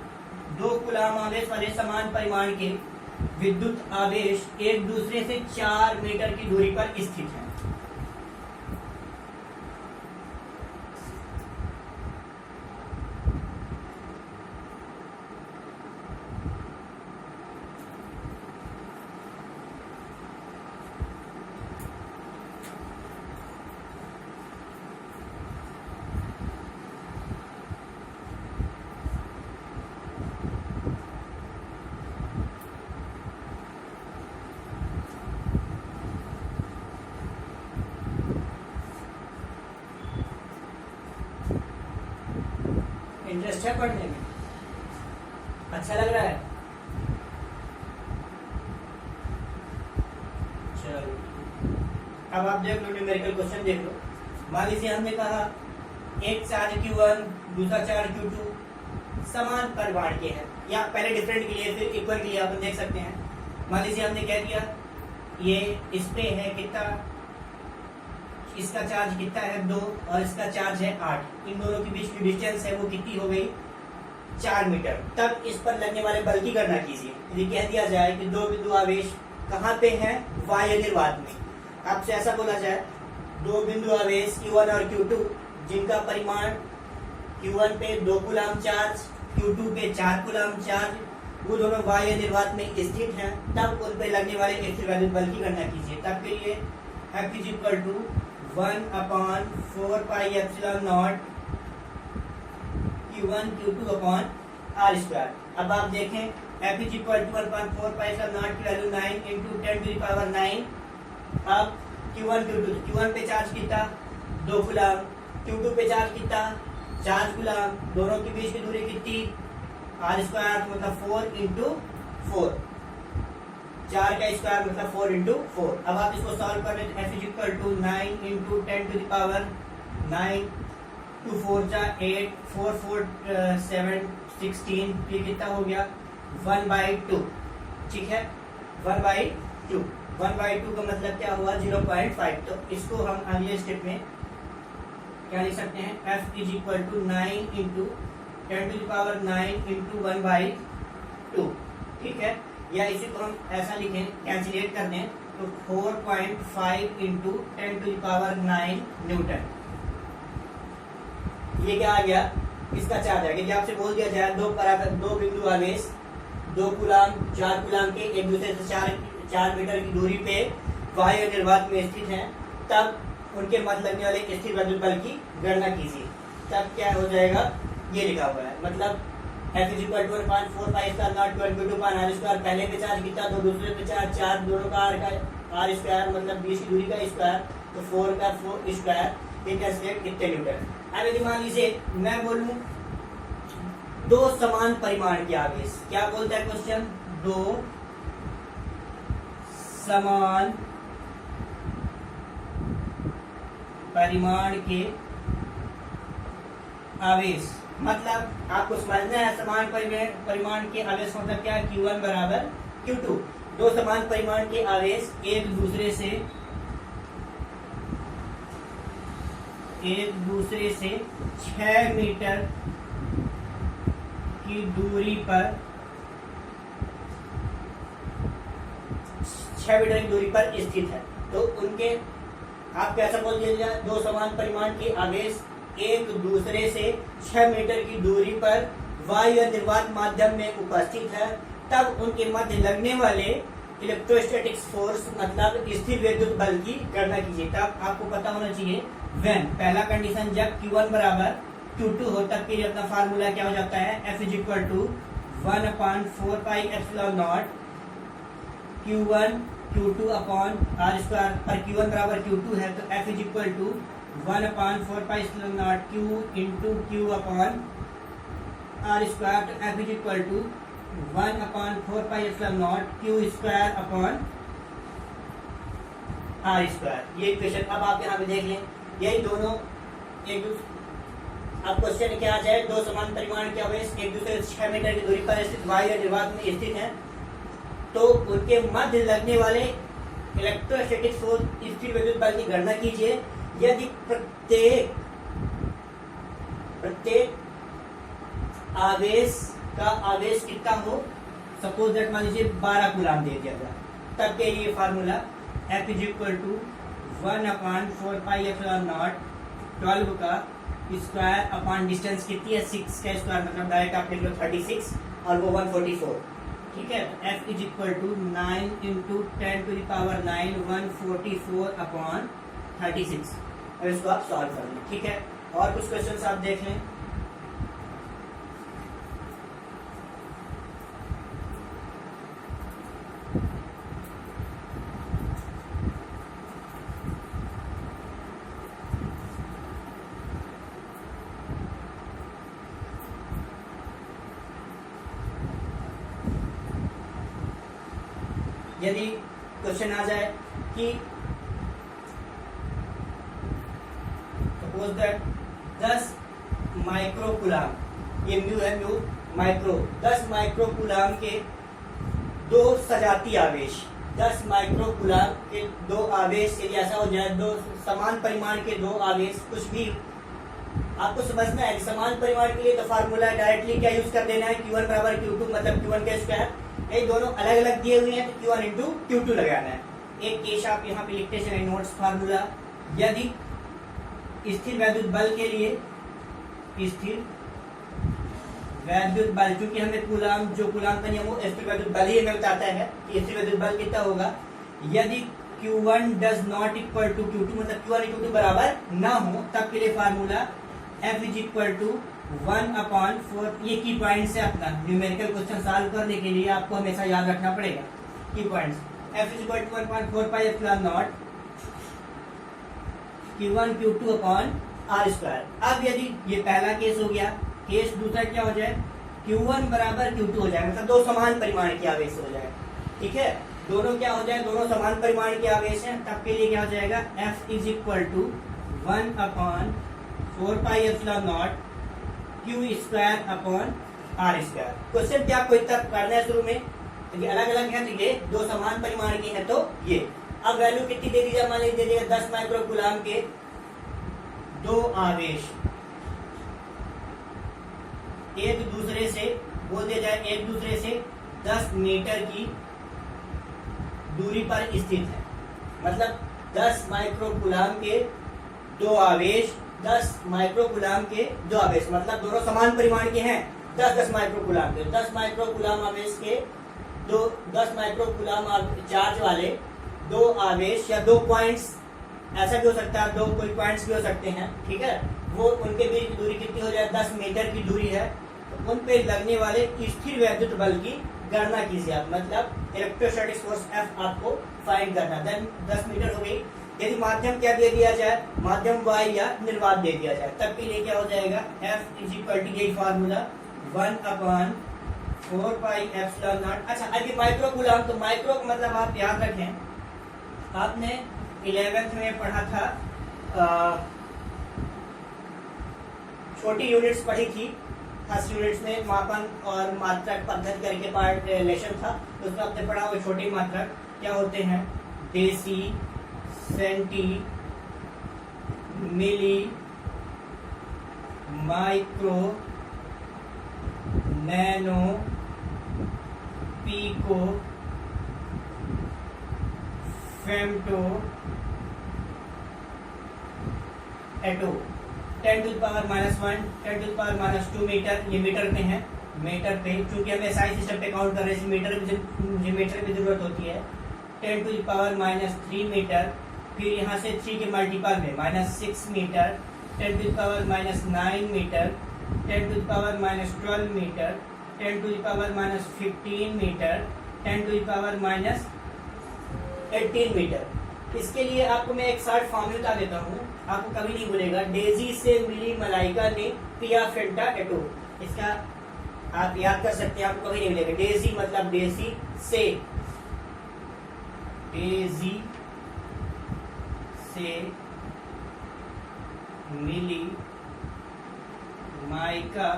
2 कूलाम आवेश वाले समान परिमाण के विद्युत आवेश एक दूसरे से 4 मीटर की दूरी पर स्थित है। इंटरेस्ट है पढ़ने में, अच्छा लग रहा है। चलो अब आप देख लो, न्यूमेरिकल क्वेश्चन देख लो। मान लीजिए हमने कहा एक चार्ज Q1 दूसरा चार्ज Q2 समान परिमाण के हैं, या पहले डिफरेंट के लिए फिर इक्वल के लिए अपन देख सकते हैं। मान लीजिए हमने कह दिया ये इस पे है कितना, इसका चार्ज कितना है 2 और इसका चार्ज है 8, इन दोनों के बीच की डिस्टेंस है वो कितनी हो गई 4 मीटर। तब इस पर लगने वाले बल की गणना कीजिए। यदि कह दिया जाए कि दो बिंदु आवेश कहाँ पे हैं, बाह्य निर्वात में, आपसे ऐसा बोला जाए दो बिंदु आवेश Q1 और Q2 जिनका परिमाण Q1 पे 2 कूलम चार्ज, Q2 पे 4 कूलम चार्ज, वो दोनों बाह्य निर्वात में स्थित हैं, तब उन पे लगने वाले स्थिर वैद्युत बल की गणना कीजिए। तब के लिए F is equal to 1/4 pi epsilon naught Q1 Q2 upon R square. अब आप देखें F is equal to 1/4 pi epsilon naught की value 9 into 10 to the power 9। अब Q1 Q2, Q1 पे चार्ज कितना 2 कूलम, Q2 पे चार्ज कितना 4 coulomb, दोनों के बीच की दूरी कितनी R स्क्वायर मतलब 4 इंटू 4, 4 का स्क्वायर मतलब 4 इंटू 4। अब आप इसको सॉल्व कर रहे हैं। F is equal to 9 into 10 to the power 9, 2 4 जा 8, 4 4 7 16, ये कितना हो गया 1/2। ठीक है 1/2, 1/2 का मतलब क्या हुआ 0.5। तो इसको हम अगले स्टेप में क्या लिख सकते हैं, F is equal to 9 into 10 to the power 9 into 1/2। ठीक है, या इसी को हम ऐसा लिखें, कैंसिलेट कर दें तो 4.5 into 10 to the power 9 newton. ये क्या आ गया, इसका चार्ज आ गया। जब आपसे बोल दिया जाए दो बिंदु आवेश 2 कूलम 4 कूलम के एक दूसरे से 4 मीटर की दूरी पे बाह्य निर्वात में स्थित हैं, तब उनके मध्य लगने वाले स्थिर वैद्युत बल की गणना कीजिए। तब क्या हो जाएगा, ये लिखा हुआ है, मतलब F is equal to 1/4 pi epsilon naught Q2 upon R square. पहले पे चार्ज कितना, तो दूसरे पे चार्ज 4, दोनों का R स्क्वायर मतलब बीच की दूरी का स्क्वायर, तो 4 का 4 स्क्वायर, ये कैंसिलेट कितने न्यूटन। अब यदि मान लीजिए मैं बोलूं दो समान परिमाण के आवेश, क्या बोलता है क्वेश्चन, दो समान परिमाण के आवेश, मतलब आपको समझना है समान परिमाण के आवेश मतलब क्या, Q1 बराबर Q2। दो समान परिमाण के आवेश एक दूसरे से 6 मीटर की दूरी पर 6 मीटर की दूरी पर स्थित है। तो उनके आप कैसा बोल दिया, दो समान परिमाण के आवेश एक दूसरे से 6 मीटर की दूरी पर वायु निर्वात माध्यम में उपस्थित है, तब उनके मध्य लगने वाले इलेक्ट्रोस्टैटिक फोर्स मतलब स्थिर विद्युत बल की गणना कीजिए। तब आपको पता होना चाहिए व्हेन, पहला कंडीशन जब Q1 बराबर Q2 हो, तब के लिए अपना फार्मूला क्या हो जाता है, F is equal to 1/4 pi epsilon naught Q1 Q2 upon R square. पर Q1 बराबर Q2 है तो F is equal to 1/4 pi epsilon naught Q into Q upon R square. तो F is equal to 1/4 pi epsilon naught Q square upon R square. ये equation अब आप यहाँ पे देख लें, यही दोनों एक दूसरे, अब क्वेश्चन क्या आ जाए, दो समान परिमाण के आवेश एक दूसरे से 6 मीटर की दूरी पर स्थित वायु निर्वात में स्थित हैं, तो उनके मध्य लगने वाले इलेक्ट्रोस्टैटिक फोर्स स्थिर विद्युत बल की गणना कीजिए। यदि प्रत्येक आवेश का आवेश कितना हो, सपोज दैट मान लीजिए 12 कूलम दे दिया जाए, तब के लिए formula F is equal to 1/4 pi epsilon naught 12 का स्क्वायर अपॉन डिस्टेंस कितनी है 6 का स्क्वायर, मतलब डायरेक्ट आप लिख लो 36 और वो 144। ठीक है, F is equal to 9 into 10 to the power 9 144 upon 36। अब इसको आप सॉल्व कर लें। ठीक है, और कुछ क्वेश्चन आप देख लें। यदि क्वेश्चन आ जाए कि सपोज दैट 10 माइक्रोकुलाम, ये म्यू है, म्यू माइक्रो, 10 माइक्रोकुलाम के 2 सजाती आवेश, 10 माइक्रोकुलाम के 2 आवेश, यदि ऐसा हो जाए 2 समान परिमाण के 2 आवेश, कुछ भी आपको समझना है कि समान परिमाण के लिए तो फार्मूला डायरेक्टली क्या यूज कर देना है, Q1 बराबर Q2 मतलब Q1 का स्क्वायर, ये दोनों अलग अलग दिए हुए हैं तो Q1 इंटू Q2 लगाना है। एक केस आप यहाँ पे लिखते चले नोट्स फार्मूला, यदि स्थिर वैद्युत बल के लिए, स्थिर वैद्युत बल, चूंकि हमें कूलाम, जो कूलाम का नियम हो स्थिर वैद्युत बल ही हमें बताता है कि स्थिर वैद्युत बल कितना होगा, यदि Q1 does not equal to Q2 मतलब Q1 Q2 बराबर ना हो, तब के लिए formula F is equal to 1/4। ये की पॉइंट्स है अपना, न्यूमेरिकल क्वेश्चन सॉल्व करने के लिए आपको हमेशा याद रखना पड़ेगा की points. F is equal to 1/4 pi epsilon naught Q1 Q2 upon R square. अब यदि ये पहला केस हो गया, केस दूसरा क्या हो जाए, Q1 बराबर Q2 हो जाए, मतलब 2 समान परिमाण के आवेश हो जाए, ठीक है, दोनों क्या हो जाए, दोनों समान परिमाण के आवेश हैं, तब के लिए क्या हो जाएगा, F is equal to 1/4 pi epsilon naught Q square upon R square. Question क्या आपको इतना करना है शुरू में, अलग अलग है तो ये 2 समान परिमाण के हैं तो ये। अब वैल्यू कितनी दे दीजिए, मान लीजिए दे दीजिए 10 माइक्रोकुलाम के 2 आवेश एक दूसरे से, बोल दिया जाए एक दूसरे से 10 मीटर की दूरी पर स्थित है, मतलब 10 माइक्रोकुलाम के 2 आवेश, 10 माइक्रोकुलाम के 2 आवेश, मतलब दोनों समान परिमाण के हैं, 10 माइक्रोकुलाम के, 10 माइक्रोकुलाम आवेश के 10 माइक्रोकुलाम चार्ज वाले 2 आवेश या 2 पॉइंट्स, ऐसा भी हो सकता है, 2 कोई पॉइंट्स भी हो सकते हैं, ठीक है, वो उनके बीच की दूरी कितनी हो जाए, 10 मीटर की दूरी है, तो उन पे लगने वाले स्थिर वैद्युत बल की गणना कीजिए आप, मतलब इलेक्ट्रोस्टैटिक फोर्स F आपको फाइंड करना। देन 10 मीटर हो गई, यदि माध्यम क्या दे दिया जाए, माध्यम Y या निर्वात दे दिया जाए, तब के लिए क्या हो जाएगा, F इज इक्वल टू यही फार्मूला 1/4 पाई एप्सिलॉन नॉट। अच्छा, अभी माइक्रोकुलाम, तो माइक्रो का मतलब आप याद रखें, आपने 11th में पढ़ा था, छोटी यूनिट्स पढ़ी थी, फर्स्ट यूनिट्स में मापन और मात्रक पद्धति करके पार्ट लेशन था, तो उसमें आपने पढ़ा वो छोटी मात्रक क्या होते हैं, deci, centi, milli, micro, nano, pico, femto, atto. 10 to the power -1, 10 to the power -2 metre, ये मीटर पे है, मीटर पे, चूंकि हमें साइज सिस्टम पे काउंट कर रहे हैं, मीटर मुझे मीटर की जरूरत होती है। 10 टू द पावर -3 मीटर, फिर यहाँ से 3 के मल्टीपल में -6 metre, 10 to the power -9 metre, 10 to the power -12 metre, 10 to the power -15 metre, 10 to the power -18 metre. इसके लिए आपको मैं एक शॉर्ट फॉर्म बता देता हूँ, आपको कभी नहीं भूलेगा, डेजी से मिली मलाइका ने पिया फेंटा एटो, इसका आप याद कर सकते हैं, आपको कभी नहीं मिलेगा। डेजी मतलब डेसी से, डेजी से मिली माइका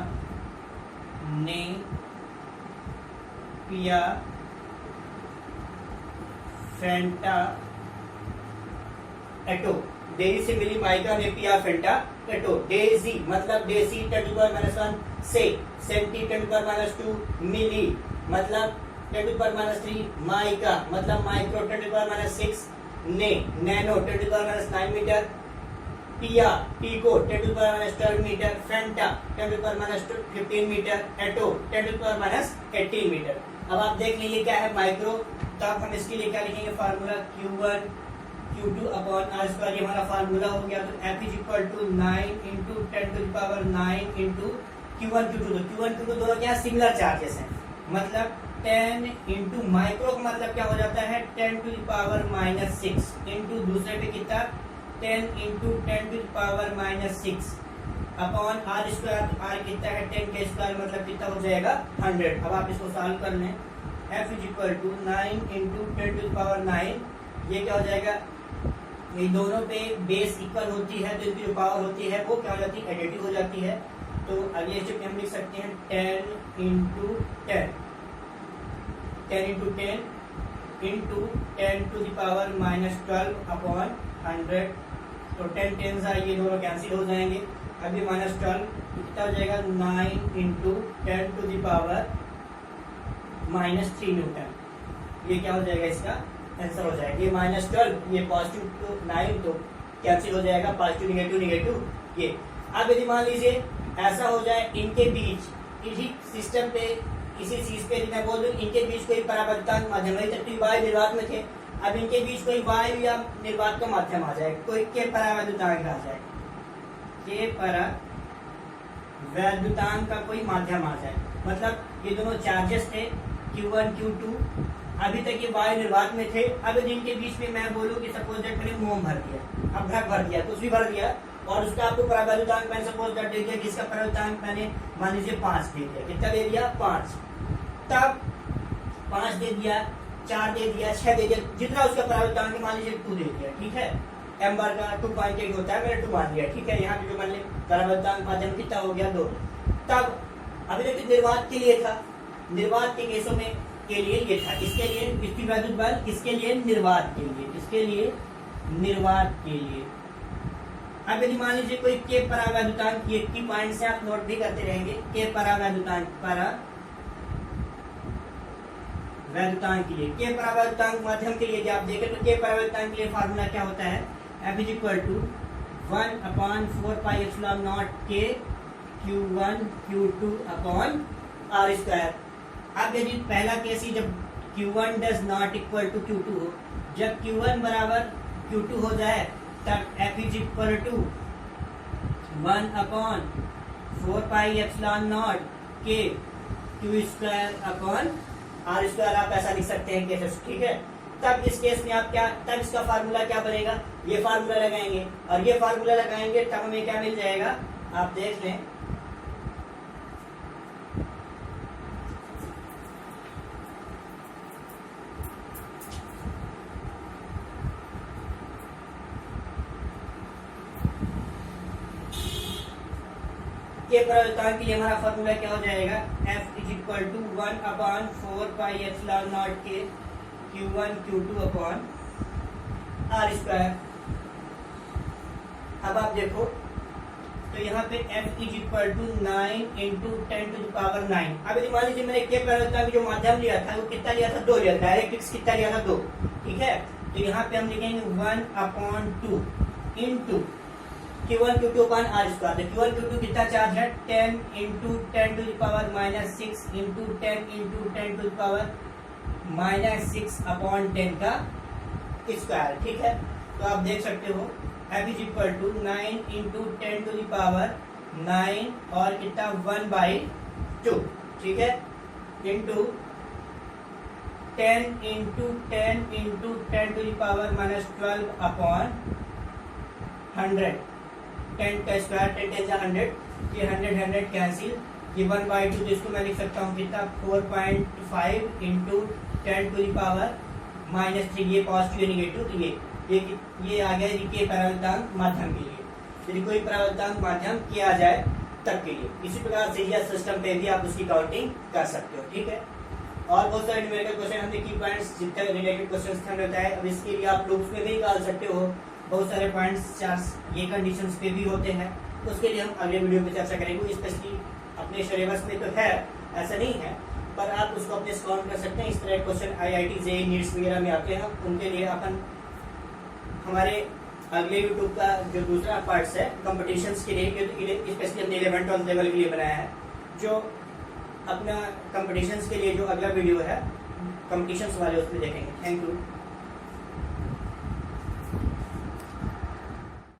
ने पिया फेंटा एटो, डेजी से मिली माइका ने पिया फेंटा एटो। डेजी मतलब डेसी 10 टू द पावर -1 से, centi 10 to the power -2, milli मतलब 10 टू द पावर -3, माइका मतलब माइक्रो 10 टू द पावर -6, ने nano 10 to the power -9 metre, पिया pico 10 to the power -12 metre, Fanta 10 to the power -15 metre, atto 10 to the power -18 metre. अब आप देख लीजिए क्या है माइक्रो, तो आप हम इसके लिए क्या लिखेंगे, formula Q1 Q2 upon R square, ये हमारा फार्मूला हो गया। तो F is equal to 9 into 10 to the power 9 into Q1 Q2, तो Q1 Q2 दोनों क्या सिमिलर चार्जेस हैं, मतलब 10 इंटू माइक्रो का मतलब क्या हो जाता है 10 टू द पावर -6 इंटू दूसरे पे कितना 10 into 10 to the power -6 upon R square, R कितना है 10 के स्क्वायर मतलब कितना हो जाएगा 100। अब आप इसको सॉल्व कर लें, F is equal to 9 into 10 to the power 9 ये क्या हो जाएगा, ये दोनों पे बेस इक्वल होती है तो इनकी जो पावर होती है वो क्या हो जाती है, एडिटिव हो जाती है। तो अगले स्टेप में हम लिख सकते हैं 10 into 10 into 10 to the power -12 upon 100। तो 10 टेंस ये दोनों कैंसिल हो जाएंगे। अभी -12 कितना हो जाएगा, 9 into 10 to the power -3 newton. ये क्या हो जाएगा, इसका आंसर हो जाएगा। ये -12 ये पॉजिटिव तो 9 तो कैंसिल हो जाएगा, पॉजिटिव निगेटिव निगेटिव ये। अब यदि मान लीजिए ऐसा हो जाए इनके बीच इसी सिस्टम पे इसी चीज पे मैं बोल दूं इनके बीच कोई परावर्तक माध्यम है, तब वायु निर्वात में थे, अब इनके बीच कोई वायु या निर्वात का माध्यम आ जाए, कोई के परावैद्युतांक आ जाए, के परावैद्युतांक का कोई माध्यम आ जाए, मतलब ये दोनों चार्जेस थे Q1 Q2, अभी तक ये वायु निर्वात में थे। अब इनके बीच में मैं बोलूं कि सपोज दैट मैंने मोम भर दिया, अब ढक भर दिया, कुछ भी भर दिया और उसका आपको परावैद्युतांक मैंने सपोज दैट दे दिया, जिसका परावैद्युतांक मैंने मान लीजिए 5 दे दिया। कितना दे दिया, 5। तब 5 दे दिया, 4 दे दिया, 6 दे दिया, जितना उसका परावैद्युतांक मान लीजिए 2 दे दिया, ठीक है। एम बार का 2.8 होता है, मैंने 2 मान दिया, ठीक है। यहाँ पे जो मान लीजिए परावैद्युतांक माध्यम कितना हो गया, 2। तब अभी तक निर्वात के लिए था, निर्वात के केसों में के लिए ये था, इसके लिए इसकी वैद्युत बल, किसके लिए, निर्वात के लिए, इसके लिए निर्वात के लिए। अब यदि मान लीजिए कोई के परावैद्युतांक, ये की पॉइंट से आप नोट भी करते रहेंगे, के परावैद्युतांक के लिए, के परावैद्युतांक माध्यम के लिए आप देखें तो के परावैद्युतांक के लिए फार्मूला क्या होता है, F = 1/4πε0 के Q1 Q2 अपॉन R²। अब यदि पहला केस ही जब Q1 does not equal to Q2 हो, जब Q1 बराबर Q2 हो जाए तब F = 1/4πε0 के Q² अपॉन R²। आप ऐसा लिख सकते हैं केसेस, ठीक है। तब इस केस में आप क्या, तब इसका फार्मूला क्या बनेगा, ये फार्मूला लगाएंगे और ये फार्मूला लगाएंगे तब हमें क्या मिल जाएगा, आप देख लें। के परावैद्युतांक के लिए हमारा फॉर्मूला क्या हो जाएगा, F = 1/4πε0 के Q1 Q2 अपॉन R²। अब आप देखो तो यहाँ पे F = 9 into 10 to the power 9। अब यदि मान लीजिए मैंने के परावैद्युतांक जो माध्यम लिया था वो कितना लिया था, 2 लिया था, डायरेक्ट्रिक्स कितना लिया था, 2, ठीक है। तो यहाँ पे हम लिखेंगे 1/2 into Q1 Q2 upon R²। तो Q1 Q2 कितना चार्ज है, 10 into 10 to the power -6 into 10 into 10 to the power -6 upon 10 का स्क्वायर, ठीक है। तो आप देख सकते हो F = 9 into 10 to the power 9 और कितना 1/2, ठीक है, into 10 into 10 into 10 to the power -12 upon 100। 10 का स्क्वायर, 10 10 100, ये 100 कैंसिल, ये 1/2, तो इसको मैं लिख सकता हूँ कितना 4.5 इंटू 10 टू द पावर -3, ये पॉजिटिव निगेटिव। तो ये आ गया के परावैद्युतांक माध्यम के लिए, यदि कोई परावैद्युतांक माध्यम किया जाए तब के लिए। इसी प्रकार से यह सिस्टम पे भी आप उसकी काउंटिंग कर सकते हो, ठीक है। और बहुत सारे न्यूमेरिकल क्वेश्चन हमने की पॉइंट्स जितने रिलेटेड क्वेश्चन हमने बताया, अब इसके लिए आप लूप्स में भी निकाल सकते हो, बहुत सारे पॉइंट्स चार्ट्स ये कंडीशंस पे भी होते हैं, उसके लिए हम अगले वीडियो पे चर्चा करेंगे। स्पेशली अपने सिलेबस में तो है, ऐसा नहीं है, पर आप उसको अपने सॉल्व कर सकते हैं। इस तरह क्वेश्चन IIT JEE नीट्स वगैरह में आते हैं, उनके लिए अपन हमारे अगले यूट्यूब का जो दूसरा पार्ट्स है कंपटीशंस के लिए, स्पेशली हमने 11th 12th लेवल के लिए बनाया है, जो अपना कंपटीशंस के लिए जो अगला वीडियो है कंपटीशंस वाले उसमें देखेंगे। Thank you.